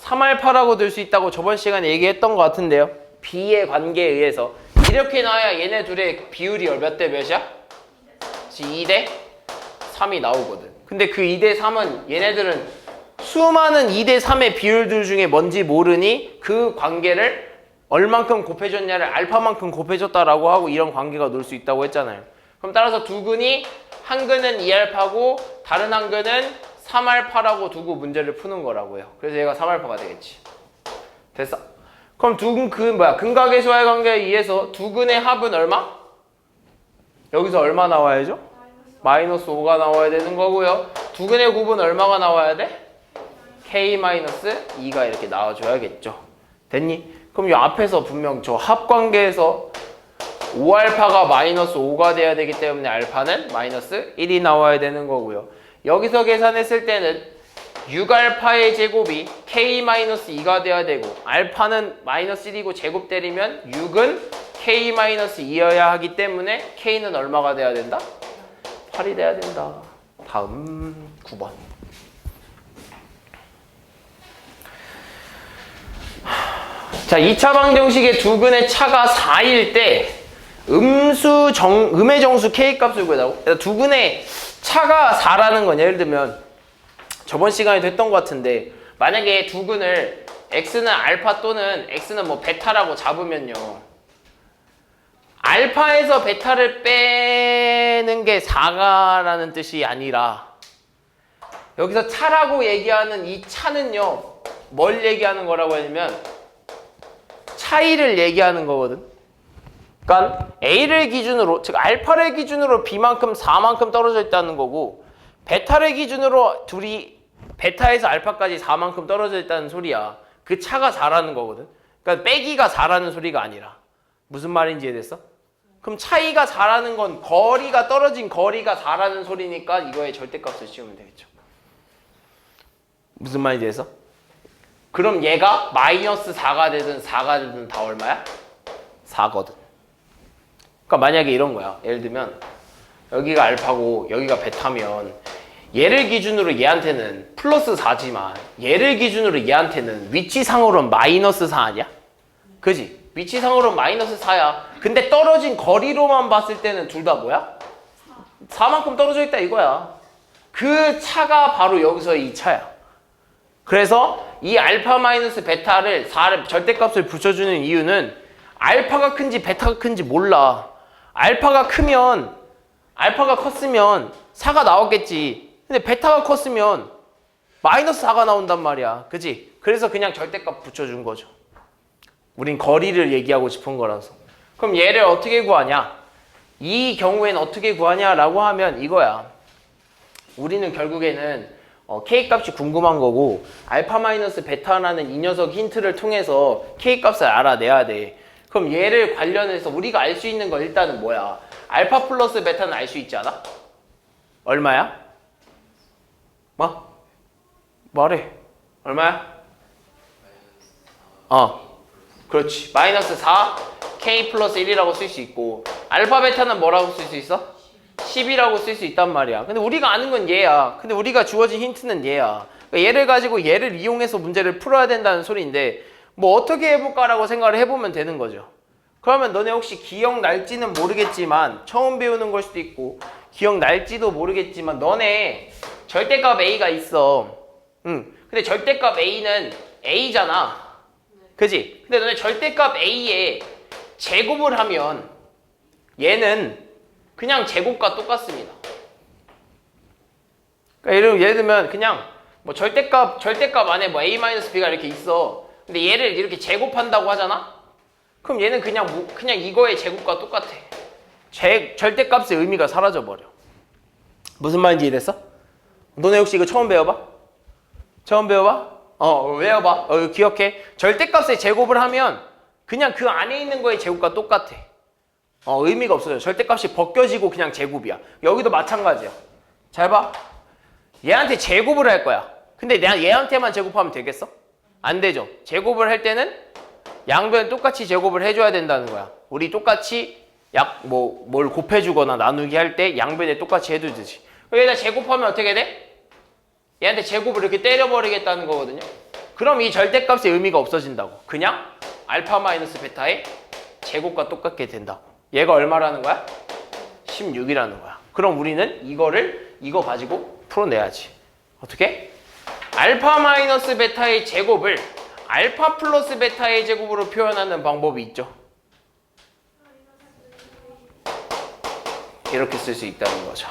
3알파라고 둘 수 있다고 저번 시간에 얘기했던 것 같은데요. b의 관계에 의해서 이렇게 나와야 얘네 둘의 비율이 몇 대 몇이야? 2대 3이 나오거든. 근데 그 2대 3은 얘네들은 수많은 2대 3의 비율들 중에 뭔지 모르니 그 관계를 얼만큼 곱해줬냐를 알파만큼 곱해줬다라고 하고 이런 관계가 놓을 수 있다고 했잖아요. 그럼 따라서 두 근이 한 근은 2알파고 다른 한 근은 3알파라고 두고 문제를 푸는 거라고요. 그래서 얘가 3알파가 되겠지. 됐어? 그럼 근각의수와의 관계에 의해서 두 근의 합은 얼마? 여기서 얼마 나와야죠? 마이너스 5가 나와야 되는 거고요. 두 근의 곱은 얼마가 나와야 돼? k-2가 이렇게 나와줘야겠죠. 됐니? 그럼 이 앞에서 분명 저 합관계에서 5알파가 마이너스 5가 돼야 되기 때문에 알파는 마이너스 1이 나와야 되는 거고요. 여기서 계산했을 때는 6알파의 제곱이 k-2가 돼야 되고 알파는 마이너스 1이고 제곱 때리면 6은 k-2여야 하기 때문에 k는 얼마가 돼야 된다? 8이 돼야 된다. 다음 9번. 자, 2차 방정식의 두 근의 차가 4일 때 음의 정수 k 값을 구하자고. 두 근의 차가 4라는 건 예를 들면 저번 시간에 됐던 것 같은데 만약에 두 근을 x는 알파 또는 x는 뭐 베타라고 잡으면요. 알파에서 베타를 빼는 게 4가라는 뜻이 아니라 여기서 차라고 얘기하는 이 차는요. 뭘 얘기하는 거라고 하냐면 차이를 얘기하는 거거든. 그러니까 A를 기준으로, 즉 알파를 기준으로 B만큼 4만큼 떨어져 있다는 거고 베타를 기준으로 둘이 베타에서 알파까지 4만큼 떨어져 있다는 소리야. 그 차가 4라는 거거든. 그러니까 빼기가 4라는 소리가 아니라. 무슨 말인지 이해됐어? 그럼 차이가 4라는 건 거리가 떨어진 거리가 4라는 소리니까 이거의 절대값을 씌우면 되겠죠. 무슨 말인지 이해했어? 그럼 얘가 마이너스 4가 되든 4가 되든 다 얼마야? 4거든. 그러니까 만약에 이런 거야. 예를 들면 여기가 알파고 여기가 베타면 얘를 기준으로 얘한테는 플러스 4지만 얘를 기준으로 얘한테는 위치상으로는 마이너스 4 아니야? 그지? 위치상으로는 마이너스 4야. 근데 떨어진 거리로만 봤을 때는 둘 다 뭐야? 4만큼 떨어져 있다 이거야. 그 차가 바로 여기서 이 차야. 그래서 이 알파 마이너스 베타를 4를 절대값을 붙여주는 이유는 알파가 큰지 베타가 큰지 몰라. 알파가 크면 알파가 컸으면 4가 나왔겠지. 근데 베타가 컸으면 마이너스 4가 나온단 말이야. 그치? 그래서 그냥 절대값 붙여준 거죠. 우린 거리를 얘기하고 싶은 거라서. 그럼 얘를 어떻게 구하냐? 이 경우에는 어떻게 구하냐라고 하면 이거야. 우리는 결국에는 K값이 궁금한 거고 알파 마이너스 베타라는 이 녀석 힌트를 통해서 K값을 알아내야 돼. 그럼 얘를 관련해서 우리가 알 수 있는 거 일단은 뭐야? 알파 플러스 베타는 알 수 있지 않아? 얼마야? 뭐? 말해. 얼마야? 그렇지. 마이너스 4 K 플러스 1이라고 쓸 수 있고 알파 베타는 뭐라고 쓸 수 있어? 10이라고 쓸 수 있단 말이야. 근데 우리가 아는 건 얘야. 근데 우리가 주어진 힌트는 얘야. 그러니까 얘를 가지고 얘를 이용해서 문제를 풀어야 된다는 소리인데 뭐 어떻게 해볼까라고 생각을 해보면 되는 거죠. 그러면 너네 혹시 기억날지는 모르겠지만 처음 배우는 걸 수도 있고 기억날지도 모르겠지만 너네 절대값 A가 있어. 근데 절대값 A는 A잖아. 그지? 근데 너네 절대값 A에 제곱을 하면 얘는 그냥 제곱과 똑같습니다. 그러니까 예를 들면 그냥 뭐 절대값 안에 뭐 A-B가 이렇게 있어. 근데 얘를 이렇게 제곱한다고 하잖아? 그럼 얘는 그냥 이거의 제곱과 똑같아. 절대값의 의미가 사라져버려. 무슨 말인지 이해됐어? 너네 혹시 이거 처음 배워봐? 처음 배워봐? 외워봐. 기억해. 절대값의 제곱을 하면 그냥 그 안에 있는 거의 제곱과 똑같아. 의미가 없어요. 절대값이 벗겨지고 그냥 제곱이야. 여기도 마찬가지야. 잘 봐. 얘한테 제곱을 할 거야. 근데 내가 얘한테만 제곱하면 되겠어? 안 되죠. 제곱을 할 때는 양변 똑같이 제곱을 해줘야 된다는 거야. 우리 똑같이 뭘 곱해주거나 나누기 할 때 양변에 똑같이 해두듯이. 여기다 제곱하면 어떻게 돼? 얘한테 제곱을 이렇게 때려버리겠다는 거거든요. 그럼 이 절대값의 의미가 없어진다고. 그냥 알파 마이너스 베타의 제곱과 똑같게 된다고. 얘가 얼마라는 거야? 16이라는 거야. 그럼 우리는 이거 가지고 풀어내야지. 어떻게? 알파 마이너스 베타의 제곱을 알파 플러스 베타의 제곱으로 표현하는 방법이 있죠. 이렇게 쓸 수 있다는 거죠.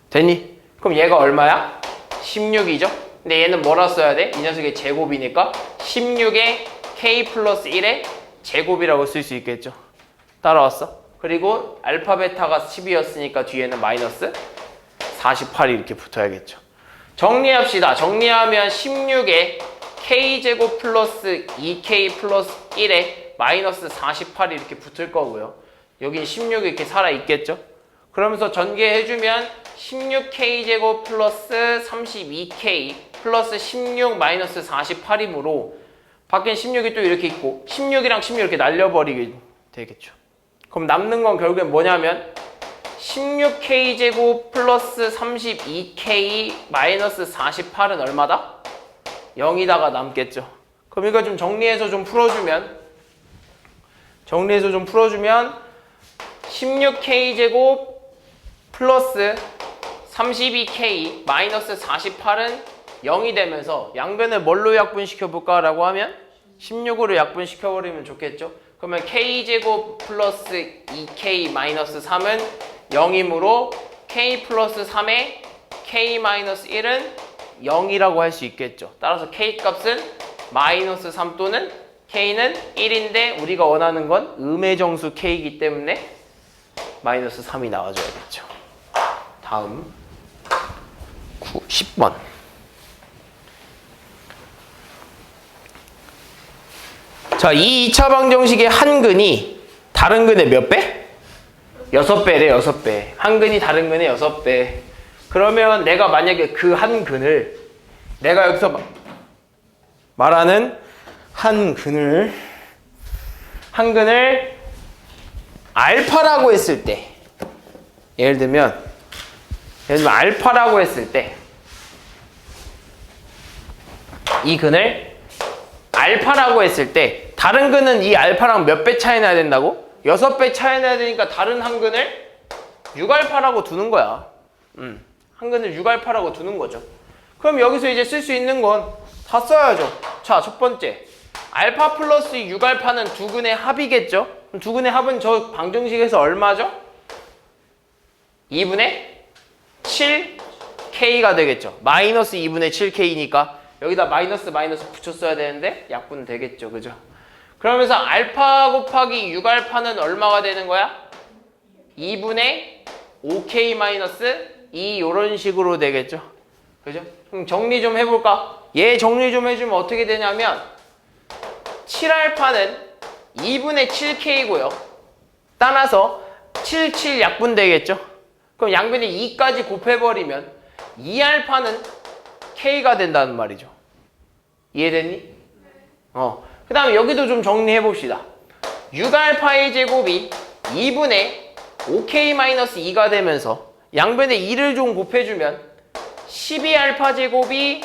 됐니? 그럼 얘가 얼마야? 16이죠? 근데 얘는 뭐라 써야 돼? 이 녀석의 제곱이니까 16의 K 플러스 1의 제곱이라고 쓸 수 있겠죠. 따라왔어? 그리고 알파 베타가 10이었으니까 뒤에는 마이너스 48이 이렇게 붙어야겠죠. 정리합시다. 정리하면 16에 K제곱 플러스 2K 플러스 1에 마이너스 48이 이렇게 붙을 거고요. 여긴 16이 이렇게 살아있겠죠. 그러면서 전개해주면 16K제곱 플러스 32K 플러스 16 마이너스 48이므로 밖엔 16이 또 이렇게 있고 16이랑 16 이렇게 날려버리게 되겠죠. 그럼 남는 건 결국엔 뭐냐면 16K제곱 플러스 32K 마이너스 48은 얼마다? 0이다가 남겠죠. 그럼 이거 좀 정리해서 좀 풀어주면 16K제곱 플러스 32K 마이너스 48은 0이 되면서 양변을 뭘로 약분시켜볼까 라고 하면 16으로 약분시켜버리면 좋겠죠. 그러면 K제곱 플러스 2K 마이너스 3은 0이므로 K 플러스 3에 K 마이너스 1은 0이라고 할 수 있겠죠. 따라서 K 값은 마이너스 3 또는 K는 1인데 우리가 원하는 건 음의 정수 K이기 때문에 마이너스 3이 나와줘야겠죠. 다음 10번. 자, 이 2차 방정식의 한 근이 다른 근의 몇 배? 6배래, 6배. 한 근이 다른 근의 6배. 그러면 내가 만약에 그 한 근을 내가 여기서 말하는 한 근을 알파라고 했을 때 예를 들면 알파라고 했을 때 이 근을 알파라고 했을 때 다른 근은 이 알파랑 몇 배 차이 나야 된다고? 6배 차이 나야 되니까 다른 한 근을 6알파라고 두는 거야. 한 근을 6알파라고 두는 거죠. 그럼 여기서 이제 쓸 수 있는 건 다 써야죠. 자, 첫 번째 알파 플러스 6알파는 두 근의 합이겠죠? 그럼 두 근의 합은 저 방정식에서 얼마죠? 2분의 7K가 되겠죠. 마이너스 2분의 7K니까 여기다 마이너스 붙였어야 되는데 약분은 되겠죠. 그죠? 그러면서 알파 곱하기 6알파는 얼마가 되는 거야? 2분의 5K 마이너스 2 이런 식으로 되겠죠. 그죠? 그럼 정리 좀 해볼까? 얘 정리 좀 해주면 어떻게 되냐면 7알파는 2분의 7K고요. 따라서 7 약분 되겠죠. 그럼 양변에 2까지 곱해버리면 2알파는 K가 된다는 말이죠. 이해됐니? 그 다음에 여기도 좀 정리해봅시다. 6알파의 제곱이 2분의 5K-2가 되면서 양변에 2를 좀 곱해주면 12알파 제곱이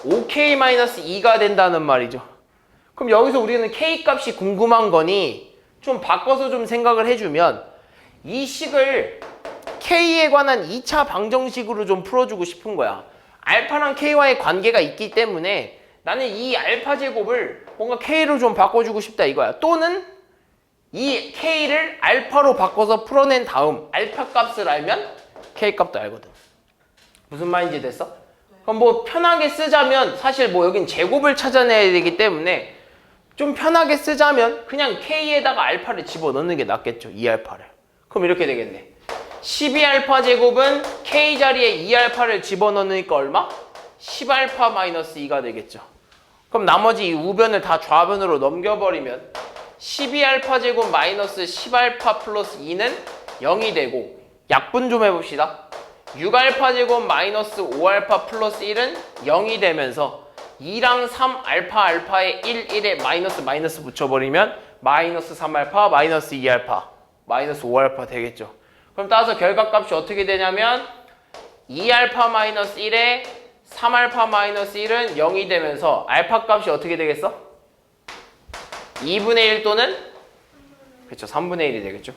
5K-2가 된다는 말이죠. 그럼 여기서 우리는 K 값이 궁금한 거니 좀 바꿔서 좀 생각을 해주면 이 식을 K에 관한 2차 방정식으로 좀 풀어주고 싶은 거야. 알파랑 K와의 관계가 있기 때문에 나는 이 알파 제곱을 뭔가 K로 좀 바꿔주고 싶다 이거야. 또는 이 K를 알파로 바꿔서 풀어낸 다음 알파 값을 알면 K 값도 알거든. 무슨 말인지 됐어? 그럼 뭐 편하게 쓰자면 사실 뭐 여긴 제곱을 찾아내야 되기 때문에 좀 편하게 쓰자면 그냥 K에다가 알파를 집어넣는 게 낫겠죠. 2알파를. 그럼 이렇게 되겠네. 12알파 제곱은 K 자리에 2알파를 집어넣으니까 얼마? 10알파 마이너스 2가 되겠죠. 그럼 나머지 이 우변을 다 좌변으로 넘겨버리면 12알파 제곱 마이너스 10알파 플러스 2는 0이 되고 약분 좀 해봅시다. 6알파 제곱 마이너스 5알파 플러스 1은 0이 되면서 2랑 3 알파에 1에 마이너스 붙여버리면 마이너스 3알파 마이너스 2알파 마이너스 5알파 되겠죠. 그럼 따라서 결과값이 어떻게 되냐면 2알파 마이너스 1에 3알파 마이너스 1은 0이 되면서 알파 값이 어떻게 되겠어? 2분의 1 또는 그렇죠. 3분의 1이 되겠죠.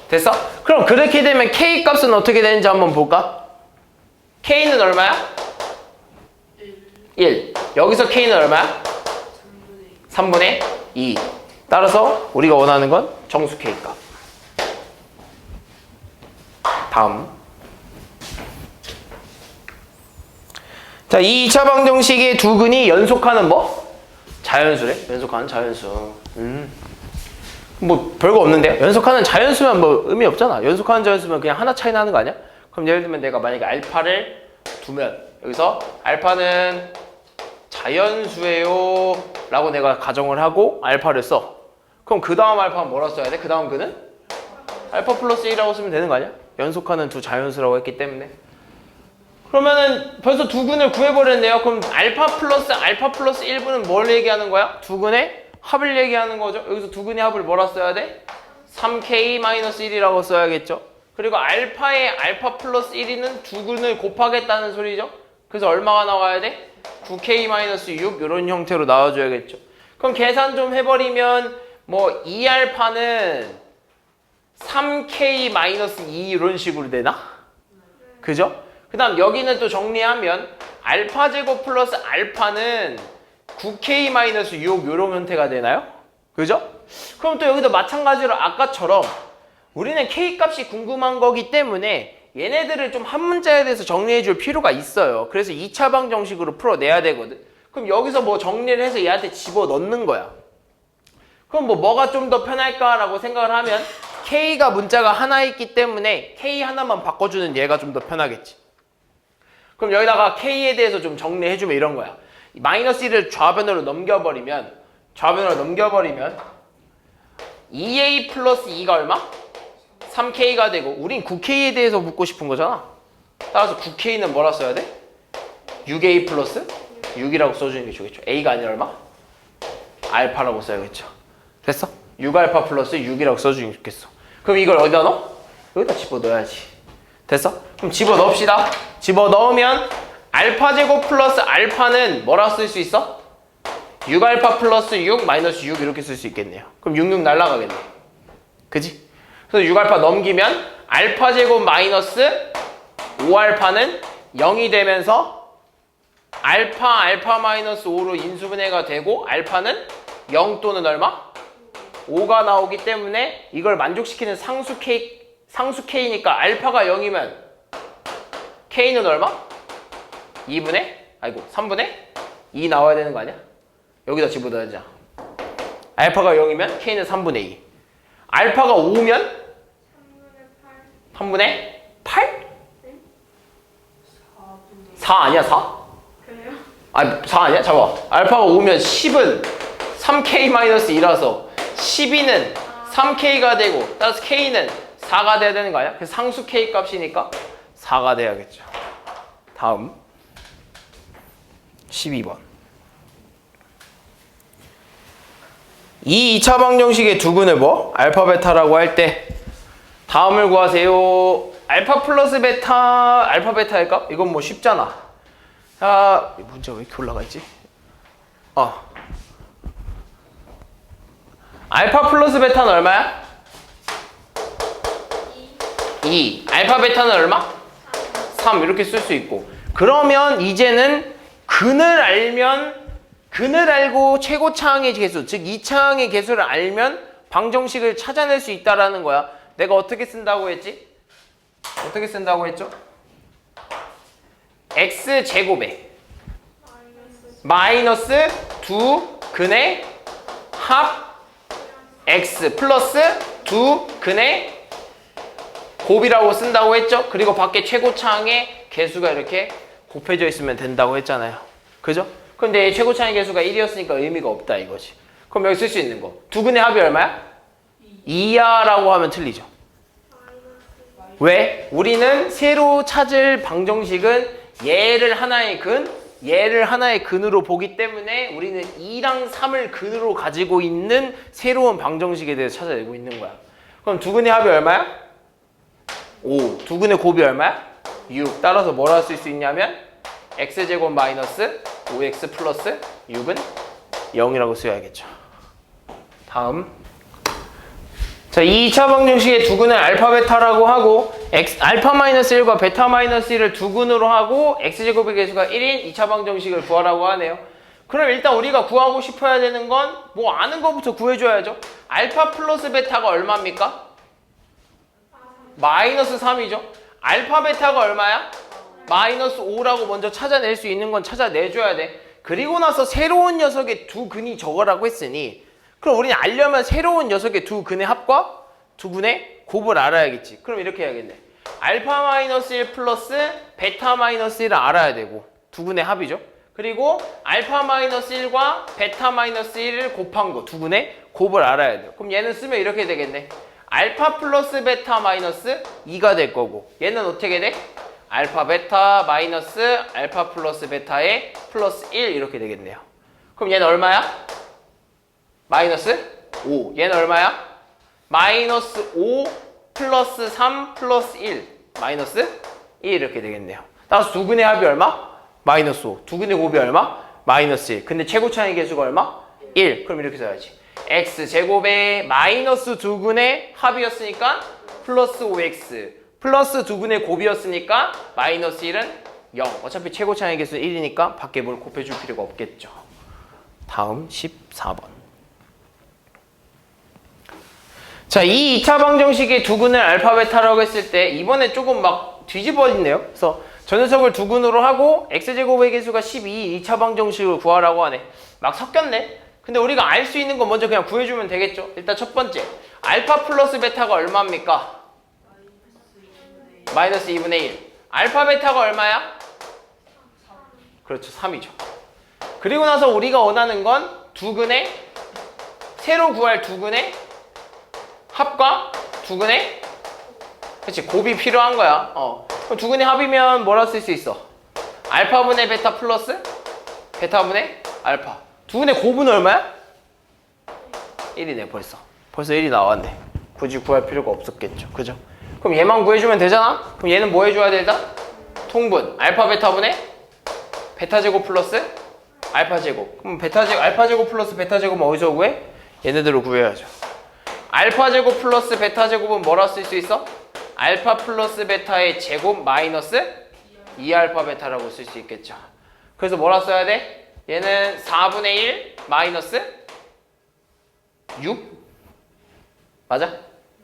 됐어? 그럼 그렇게 되면 K 값은 어떻게 되는지 한번 볼까? K는 얼마야? 1. 여기서 K는 얼마야? 3분의 2. 따라서 우리가 원하는 건 정수 K 값. 다음. 자, 이 2차 방정식의 두 근이 연속하는 뭐? 자연수래? 연속하는 자연수. 뭐 별거 없는데요? 연속하는 자연수면 뭐 의미 없잖아. 연속하는 자연수면 그냥 하나 차이 나는 거 아니야? 그럼 예를 들면 내가 만약에 알파를 두면 여기서 알파는 자연수예요 라고 내가 가정을 하고 알파를 써. 그럼 그 다음 알파는 뭐라 써야 돼? 그 다음 근은? 알파 플러스 1이라고 쓰면 되는 거 아니야? 연속하는 두 자연수라고 했기 때문에. 그러면은 벌써 두 근을 구해버렸네요. 그럼 알파 플러스 1분은 뭘 얘기하는 거야? 두 근의 합을 얘기하는 거죠. 여기서 두 근의 합을 뭐라 써야 돼? 3K-1이라고 써야겠죠. 그리고 알파의 알파 플러스 1은 두 근을 곱하겠다는 소리죠. 그래서 얼마가 나와야 돼? 9K-6 이런 형태로 나와줘야겠죠. 그럼 계산 좀 해버리면 뭐 2알파는 3K-2 이런 식으로 되나? 그죠? 그 다음 여기는 또 정리하면 알파 제곱 플러스 알파는 9K-6 이런 형태가 되나요? 그죠? 그럼 또 여기도 마찬가지로 아까처럼 우리는 K 값이 궁금한 거기 때문에 얘네들을 좀 한 문자에 대해서 정리해 줄 필요가 있어요. 그래서 2차 방정식으로 풀어내야 되거든. 그럼 여기서 뭐 정리를 해서 얘한테 집어넣는 거야. 그럼 뭐가 좀 더 편할까라고 생각을 하면 K가 문자가 하나 있기 때문에 K 하나만 바꿔주는 얘가 좀 더 편하겠지. 그럼 여기다가 K에 대해서 좀 정리해주면 이런 거야. 마이너스 1을 좌변으로 넘겨버리면 2A 플러스 2가 얼마? 3K가 되고 우린 9K에 대해서 묻고 싶은 거잖아. 따라서 9K는 뭐라 써야 돼? 6A 플러스 6이라고 써주는 게 좋겠죠. A가 아니라 얼마? 알파라고 써야겠죠. 됐어? 6알파 플러스 6이라고 써주는 게 좋겠어. 그럼 이걸 어디다 넣어? 여기다 집어넣어야지. 됐어? 그럼 집어넣읍시다. 집어넣으면 알파 제곱 플러스 알파는 뭐라 쓸 수 있어? 6알파 플러스 6 마이너스 6 이렇게 쓸 수 있겠네요. 그럼 6 날라가겠네. 그지? 그래서 6알파 넘기면 알파 제곱 마이너스 5알파는 0이 되면서 알파 마이너스 5로 인수분해가 되고 알파는 0 또는 얼마? 5가 나오기 때문에 이걸 만족시키는 상수 K니까 알파가 0이면 K는 얼마? 3분의 2 나와야 되는 거 아니야? 여기다 집어넣어야지. 알파가 0이면 K는 3분의 2. 알파가 5면 3분의 8? 4 아니야 4? 그래요? 아니 4 아니야? 잠깐만. 알파가 5면 10은 3K-2라서 12는 3K가 되고 따라서 K는 4가 돼야 되는 거 아니야? 그래서 상수 K 값이니까 4가 돼야겠죠. 다음 12번. 이 2차 방정식의 두 근을 뭐? 알파 베타라고 할 때 다음을 구하세요. 알파 플러스 베타, 알파 베타의 값? 이건 뭐 쉽잖아. 자, 문제가 왜 이렇게 올라가 있지? 알파 플러스 베타는 얼마야? 2. 알파 베타는 얼마? 3 이렇게 쓸 수 있고. 그러면 이제는 근을 알고 최고차항의 개수, 즉 2차항의 개수를 알면 방정식을 찾아낼 수 있다라는 거야. 내가 어떻게 쓴다고 했지? 어떻게 쓴다고 했죠? x제곱에 마이너스 두 근의 합 x 플러스 두 근의 곱이라고 쓴다고 했죠? 그리고 밖에 최고차항의 개수가 이렇게 곱해져 있으면 된다고 했잖아요. 그죠? 근데 최고차항의 개수가 1이었으니까 의미가 없다 이거지. 그럼 여기 쓸 수 있는 거. 두 근의 합이 얼마야? 2야 라고 하면 틀리죠. 왜? 우리는 새로 찾을 방정식은 얘를 하나의 근으로 보기 때문에 우리는 2랑 3을 근으로 가지고 있는 새로운 방정식에 대해서 찾아내고 있는 거야. 그럼 두 근의 합이 얼마야? 5. 두 근의 곱이 얼마야? 6. 따라서 뭐라 쓸 수 있냐면 x제곱 마이너스 5x 플러스 6은 0이라고 써야겠죠. 다음. 자, 이 2차 방정식의 두 근을 알파 베타라고 하고 알파 마이너스 1과 베타 마이너스 1을 두 근으로 하고 x제곱의 개수가 1인 2차 방정식을 구하라고 하네요. 그럼 일단 우리가 구하고 싶어야 되는 건 뭐 아는 것부터 구해줘야죠. 알파 플러스 베타가 얼마입니까? 마이너스 3이죠. 알파 베타가 얼마야? 마이너스 5라고 먼저 찾아낼 수 있는 건 찾아내줘야 돼. 그리고 나서 새로운 녀석의 두 근이 저거라고 했으니 그럼 우리는 알려면 새로운 녀석의 두 근의 합과 두 근의 곱을 알아야겠지. 그럼 이렇게 해야겠네. 알파 마이너스 1 플러스 베타 마이너스 1을 알아야 되고 두 근의 합이죠. 그리고 알파 마이너스 1과 베타 마이너스 1을 곱한 거 두근의 곱을 알아야 돼요. 그럼 얘는 쓰면 이렇게 되겠네. 알파 플러스 베타 마이너스 2가 될 거고 얘는 어떻게 돼? 알파 베타 마이너스 알파 플러스 베타의 플러스 1 이렇게 되겠네요. 그럼 얘는 얼마야? 마이너스 5. 얘는 얼마야? 마이너스 5 플러스 3 플러스 1 마이너스 1 이렇게 되겠네요. 따라서 두근의 합이 얼마? 마이너스 5. 두근의 곱이 얼마? 마이너스 1. 근데 최고차의 계수가 얼마? 1. 그럼 이렇게 써야지. x제곱의 마이너스 두근의 합이었으니까 플러스 5x 플러스 두근의 곱이었으니까 마이너스 1은 0. 어차피 최고차의 계수 1이니까 밖에 뭘 곱해줄 필요가 없겠죠. 다음 14번. 자, 이 2차 방정식의 두근을 알파 베타라고 했을 때 이번에 조금 막 뒤집어졌네요. 그래서 저 녀석을 두근으로 하고 x제곱의 계수가 12 2차 방정식을 구하라고 하네. 막 섞였네. 근데 우리가 알 수 있는 거 먼저 그냥 구해주면 되겠죠. 일단 첫 번째 알파 플러스 베타가 얼마입니까? 마이너스 2분의 1. 알파 베타가 얼마야? 그렇죠, 3이죠. 그리고 나서 우리가 원하는 건 두근의 새로 구할 두근의 합과 두근의 그렇지 곱이 필요한 거야. 그럼 두근의 합이면 뭐라 쓸 수 있어? 알파분의 베타 플러스 베타분의 알파. 두근의 곱은 얼마야? 1이네 벌써 1이 나왔네. 굳이 구할 필요가 없었겠죠. 그죠? 그럼 얘만 구해주면 되잖아? 그럼 얘는 뭐 해줘야 되다? 통분 알파 베타분의 베타 제곱 플러스 알파 제곱. 그럼 알파 제곱 플러스 베타 제곱은 어디서 구해? 얘네들을 구해야죠. 알파 제곱 플러스 베타 제곱은 뭐라 쓸 수 있어? 알파 플러스 베타의 제곱 마이너스 2알파 베타라고 쓸 수 있겠죠. 그래서 뭐라 써야 돼? 얘는 4분의 1 마이너스 6? 맞아?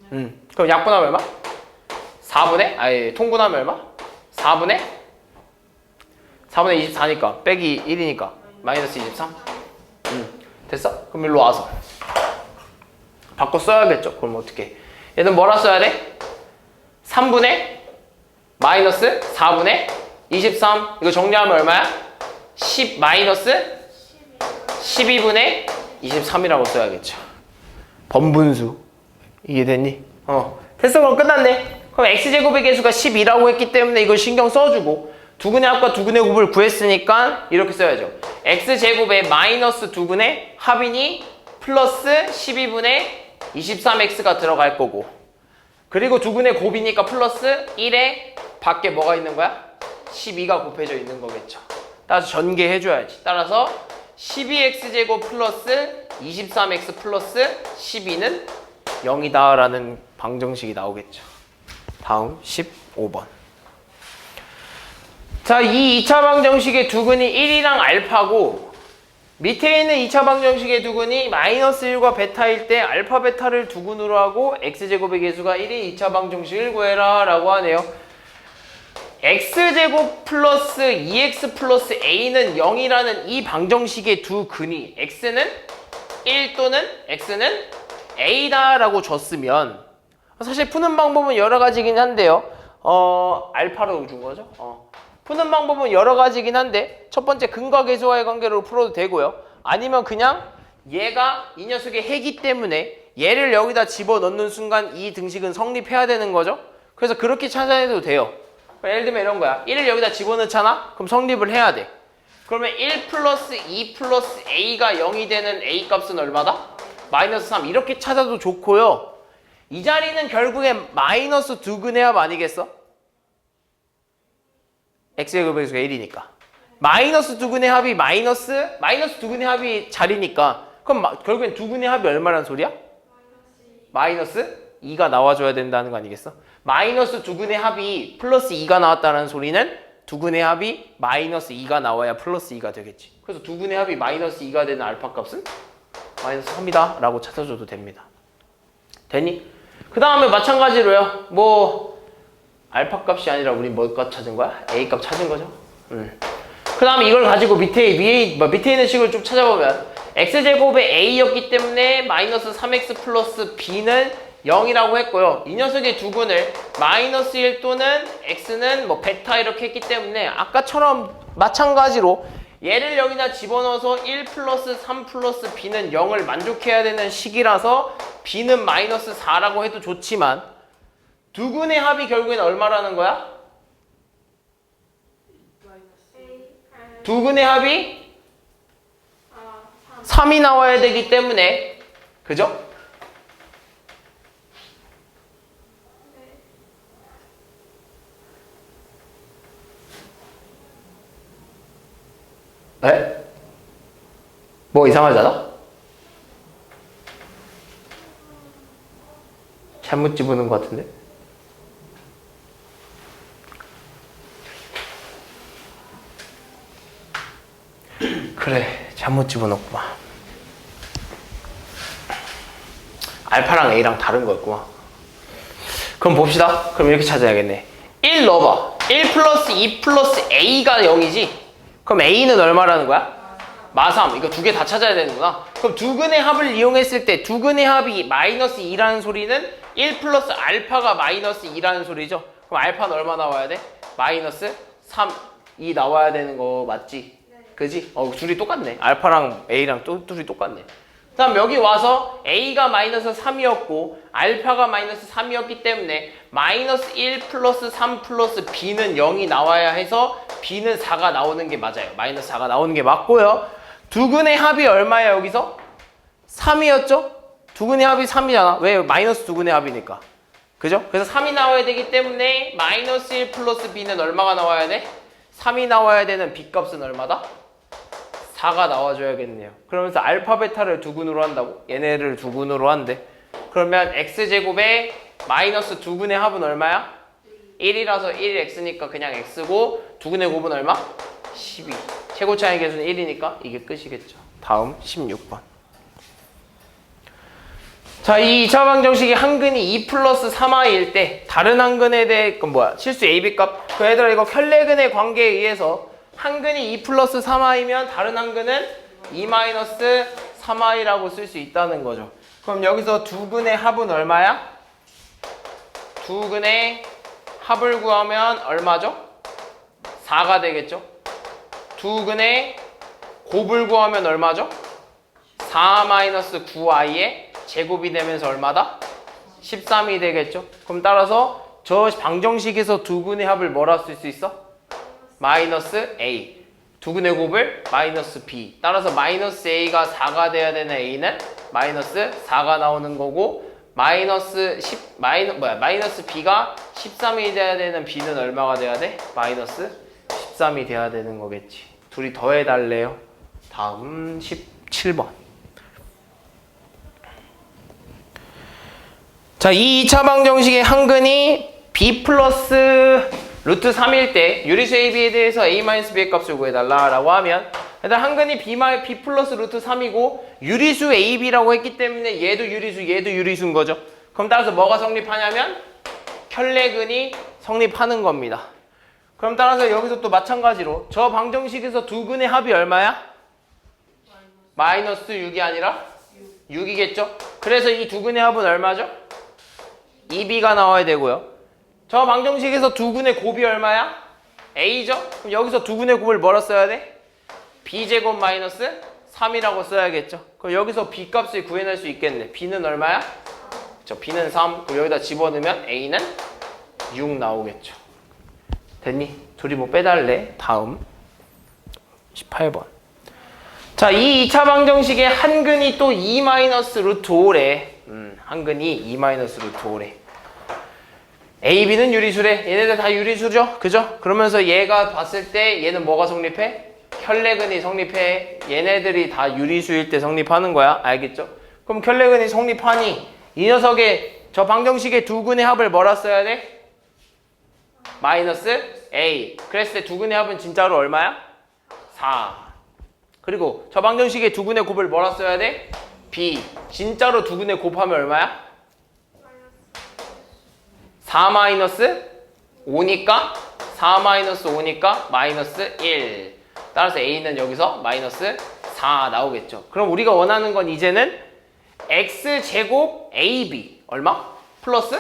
그럼 약분하면 얼마? 4분의? 통분하면 얼마? 4분의 24니까 빼기 1이니까 마이너스 23? 됐어? 그럼 일로 와서 바꿔 써야겠죠. 그럼 어떻게? 얘는 뭐라 써야 돼? 3분의 마이너스 4분의 23 이거 정리하면 얼마야? 10 마이너스 12분의 23이라고 써야겠죠. 번분수 이해됐니? 됐어. 그럼 끝났네. 그럼 x제곱의 계수가 12라고 했기 때문에 이걸 신경 써주고 두근의 합과 두근의 곱을 구했으니까 이렇게 써야죠. x제곱의 마이너스 두근의 합이니 플러스 12분의 23x가 들어갈 거고 그리고 두근의 곱이니까 플러스 1에 밖에 뭐가 있는 거야? 12가 곱해져 있는 거겠죠. 따라서 전개해줘야지. 따라서 12x제곱 플러스 23x 플러스 12는 0이다 라는 방정식이 나오겠죠. 다음 15번. 자, 이 2차 방정식의 두근이 1이랑 알파고 밑에 있는 2차 방정식의 두근이 마이너스 1과 베타일 때 알파 베타를 두근으로 하고 x제곱의 계수가 1인 2차 방정식을 구해라 라고 하네요. x제곱 플러스 2x 플러스 a는 0이라는 이 방정식의 두 근이 x는 1 또는 x는 a다 라고 줬으면 사실 푸는 방법은 여러 가지긴 한데요. 알파로 준 거죠. 푸는 방법은 여러 가지긴 한데 첫 번째 근과 계수와의 관계로 풀어도 되고요. 아니면 그냥 얘가 이 녀석의 해기 때문에 얘를 여기다 집어넣는 순간 이 등식은 성립해야 되는 거죠. 그래서 그렇게 찾아내도 돼요. 예를 들면 이런 거야. 1을 여기다 집어넣잖아? 그럼 성립을 해야 돼. 그러면 1 플러스 2 플러스 a가 0이 되는 a 값은 얼마다? 마이너스 3. 이렇게 찾아도 좋고요. 이 자리는 결국에 마이너스 두근의 합 아니겠어? x제곱의 계수가 1이니까. 마이너스 두근의 합이 마이너스 두근의 합이 자리니까 그럼 결국엔 두근의 합이 얼마란 소리야? 마이너스 2가 나와줘야 된다는 거 아니겠어? 마이너스 두근의 합이 플러스 2가 나왔다는 소리는 두근의 합이 마이너스 2가 나와야 플러스 2가 되겠지. 그래서 두근의 합이 마이너스 2가 되는 알파 값은 마이너스 3이다 라고 찾아줘도 됩니다. 됐니? 그 다음에 마찬가지로요. 알파 값이 아니라 우리 뭐 값 찾은 거야? a 값 찾은 거죠. 그 다음에 이걸 가지고 밑에 있는 식을 좀 찾아보면 x제곱의 a였기 때문에 마이너스 3x 플러스 b는 0이라고 했고요. 이 녀석의 두근을 마이너스 1 또는 x는 베타 이렇게 했기 때문에 아까처럼 마찬가지로 얘를 여기다 집어넣어서 1 플러스 3 플러스 b는 0을 만족해야 되는 식이라서 b는 마이너스 4라고 해도 좋지만 두근의 합이 결국엔 얼마라는 거야? 마이너스 두근의 합이 아 3이 나와야 되기 때문에 그죠? 네? 뭐 이상하잖아? 잘못 집어넣은 것 같은데? 그래, 잘못 집어넣었구만. 알파랑 A랑 다른 거였구만. 그럼 봅시다. 그럼 이렇게 찾아야겠네. 1 넣어봐. 1 플러스 2 플러스 A가 0이지? 그럼 A는 얼마라는 거야? 마3. 이거 두 개 다 찾아야 되는구나. 그럼 두근의 합을 이용했을 때 두근의 합이 마이너스 2라는 소리는 1 플러스 알파가 마이너스 2라는 소리죠? 그럼 알파는 얼마 나와야 돼? 마이너스 3, 2 나와야 되는 거 맞지? 그지? 둘이 똑같네. 알파랑 A랑 둘이 똑같네. 그 다음 여기 와서 A가 마이너스 3이었고 알파가 마이너스 3이었기 때문에 마이너스 1 플러스 3 플러스 B는 0이 나와야 해서 B는 4가 나오는 게 맞아요. 마이너스 4가 나오는 게 맞고요. 두근의 합이 얼마야 여기서? 3이었죠? 두근의 합이 3이잖아. 왜? 마이너스 두근의 합이니까. 그죠? 그래서 3이 나와야 되기 때문에 마이너스 1 플러스 B는 얼마가 나와야 돼? 3이 나와야 되는 B값은 얼마다? 4가 나와줘야겠네요. 그러면서 알파 베타를 두근으로 한다고? 얘네를 두근으로 한대. 그러면 x제곱에 마이너스 두근의 합은 얼마야? 1이라서 1이 x니까 그냥 x고 두근의 곱은 얼마? 12. 최고차의 개수는 1이니까 이게 끝이겠죠. 다음 16번. 자, 이 2차 방정식이 한근이 2 플러스 3i일 때 다른 한근에 대해 실수 AB 값. 그 얘들아 이거 켤레근의 관계에 의해서 한근이 2 플러스 3i면 다른 한근은 2 마이너스 3i라고 쓸 수 있다는 거죠. 그럼 여기서 두근의 합은 얼마야? 두근의 합을 구하면 얼마죠? 4가 되겠죠? 두근의 곱을 구하면 얼마죠? 4 마이너스 9i의 제곱이 되면서 얼마다? 13이 되겠죠? 그럼 따라서 저 방정식에서 두근의 합을 뭐라 쓸 수 있어? 마이너스 A. 두근의 곱을 마이너스 B. 따라서 마이너스 A가 4가 돼야 되는 A는 마이너스 4가 나오는 거고 마이너스 B가 13이 돼야 되는 B는 얼마가 돼야 돼? 마이너스 13이 돼야 되는 거겠지. 둘이 더해달래요. 다음 17번. 자, 이 2차 방정식의 한근이 B 플러스 루트 3일 때 유리수 AB에 대해서 A-B의 값을 구해달라 라고 하면 일단 한근이 B 플러스 루트 3이고 유리수 AB라고 했기 때문에 얘도 유리수인 거죠. 그럼 따라서 뭐가 성립하냐면 켤레근이 성립하는 겁니다. 그럼 따라서 여기서 또 마찬가지로 저 방정식에서 두 근의 합이 얼마야? 마이너스 6이 아니라 6이겠죠? 그래서 이 두 근의 합은 얼마죠? 2B가 나와야 되고요. 저 방정식에서 두 근의 곱이 얼마야? A죠? 그럼 여기서 두 근의 곱을 뭐라 써야 돼? B제곱 마이너스 3이라고 써야겠죠? 그럼 여기서 B 값을 구해낼 수 있겠네. B는 얼마야? B는 3. 그럼 여기다 집어넣으면 A는 6 나오겠죠. 됐니? 둘이 뭐 빼달래? 다음 18번. 자, 이 2차 방정식의 한근이 또 2 마이너스 루트 5래. 한근이 2 마이너스 루트 5래. A, B는 유리수래. 얘네들 다 유리수죠? 그죠? 그러면서 얘가 봤을 때 얘는 뭐가 성립해? 켤레근이 성립해. 얘네들이 다 유리수일 때 성립하는 거야. 알겠죠? 그럼 켤레근이 성립하니 이 녀석의 저 방정식의 두 근의 합을 뭐라 써야 돼? 마이너스 A. 그랬을 때 두 근의 합은 진짜로 얼마야? 4. 그리고 저 방정식의 두 근의 곱을 뭐라 써야 돼? B. 진짜로 두 근의 곱하면 얼마야? 4 마이너스 5니까 4 마이너스 5니까 마이너스 1. 따라서 A는 여기서 마이너스 4 나오겠죠. 그럼 우리가 원하는 건 이제는 X제곱 AB 얼마? 플러스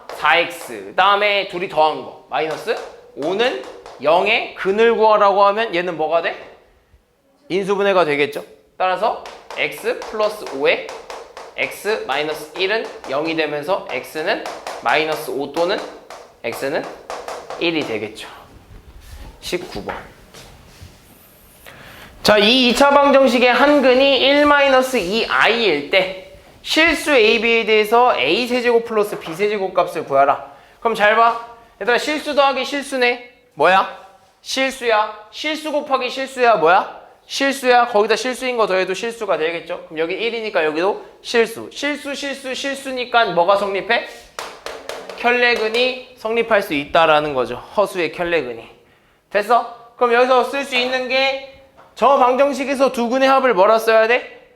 4X. 그 다음에 둘이 더한 거 마이너스 5는 0의 근을 구하라고 하면 얘는 뭐가 돼? 인수분해가 되겠죠. 따라서 x 플러스 5에 x 마이너스 1은 0이 되면서 x는 마이너스 5 또는 x는 1이 되겠죠. 19번. 자, 이 2차 방정식의 한근이 1-2i일 때 실수 AB에 대해서 a세제곱 플러스 b세제곱 값을 구하라. 그럼 잘 봐. 얘들아, 실수 더하기 실수네. 뭐야? 실수야. 실수 곱하기 실수야. 뭐야? 실수야. 거기다 실수인 거 더해도 실수가 되겠죠. 그럼 여기 1이니까 여기도 실수. 실수니까 뭐가 성립해? 켤레근이 성립할 수 있다라는 거죠. 허수의 켤레근이. 됐어? 그럼 여기서 쓸 수 있는 게 저 방정식에서 두근의 합을 뭐라 써야 돼?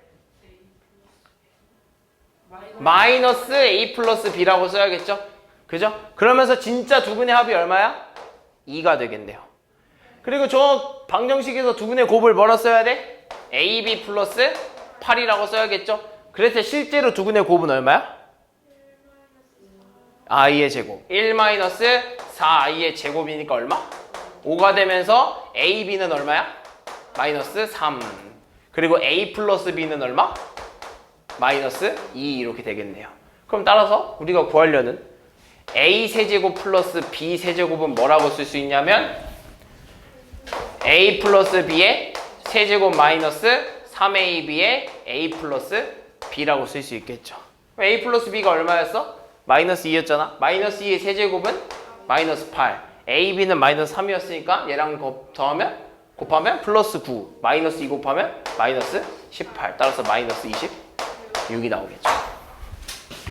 마이너스 a 플러스 b라고 써야겠죠? 그죠? 그러면서 진짜 두근의 합이 얼마야? 2가 되겠네요. 그리고 저 방정식에서 두근의 곱을 뭐라 써야 돼? ab 플러스 8이라고 써야겠죠? 그래서 실제로 두근의 곱은 얼마야? i의 제곱. 1-4i의 제곱이니까 얼마? 5가 되면서 ab는 얼마야? 마이너스 3. 그리고 a 플러스 b는 얼마? 마이너스 2 이렇게 되겠네요. 그럼 따라서 우리가 구하려는 a 세제곱 플러스 b 세제곱은 뭐라고 쓸 수 있냐면 a 플러스 b의 세제곱 마이너스 3ab의 a 플러스 b라고 쓸 수 있겠죠. a 플러스 b가 얼마였어? 마이너스 2였잖아. 마이너스 2의 세제곱은 마이너스 8. ab는 마이너스 3이었으니까 얘랑 곱하면 플러스 9. 마이너스 2 곱하면 마이너스 18. 따라서 마이너스 26이 나오겠죠.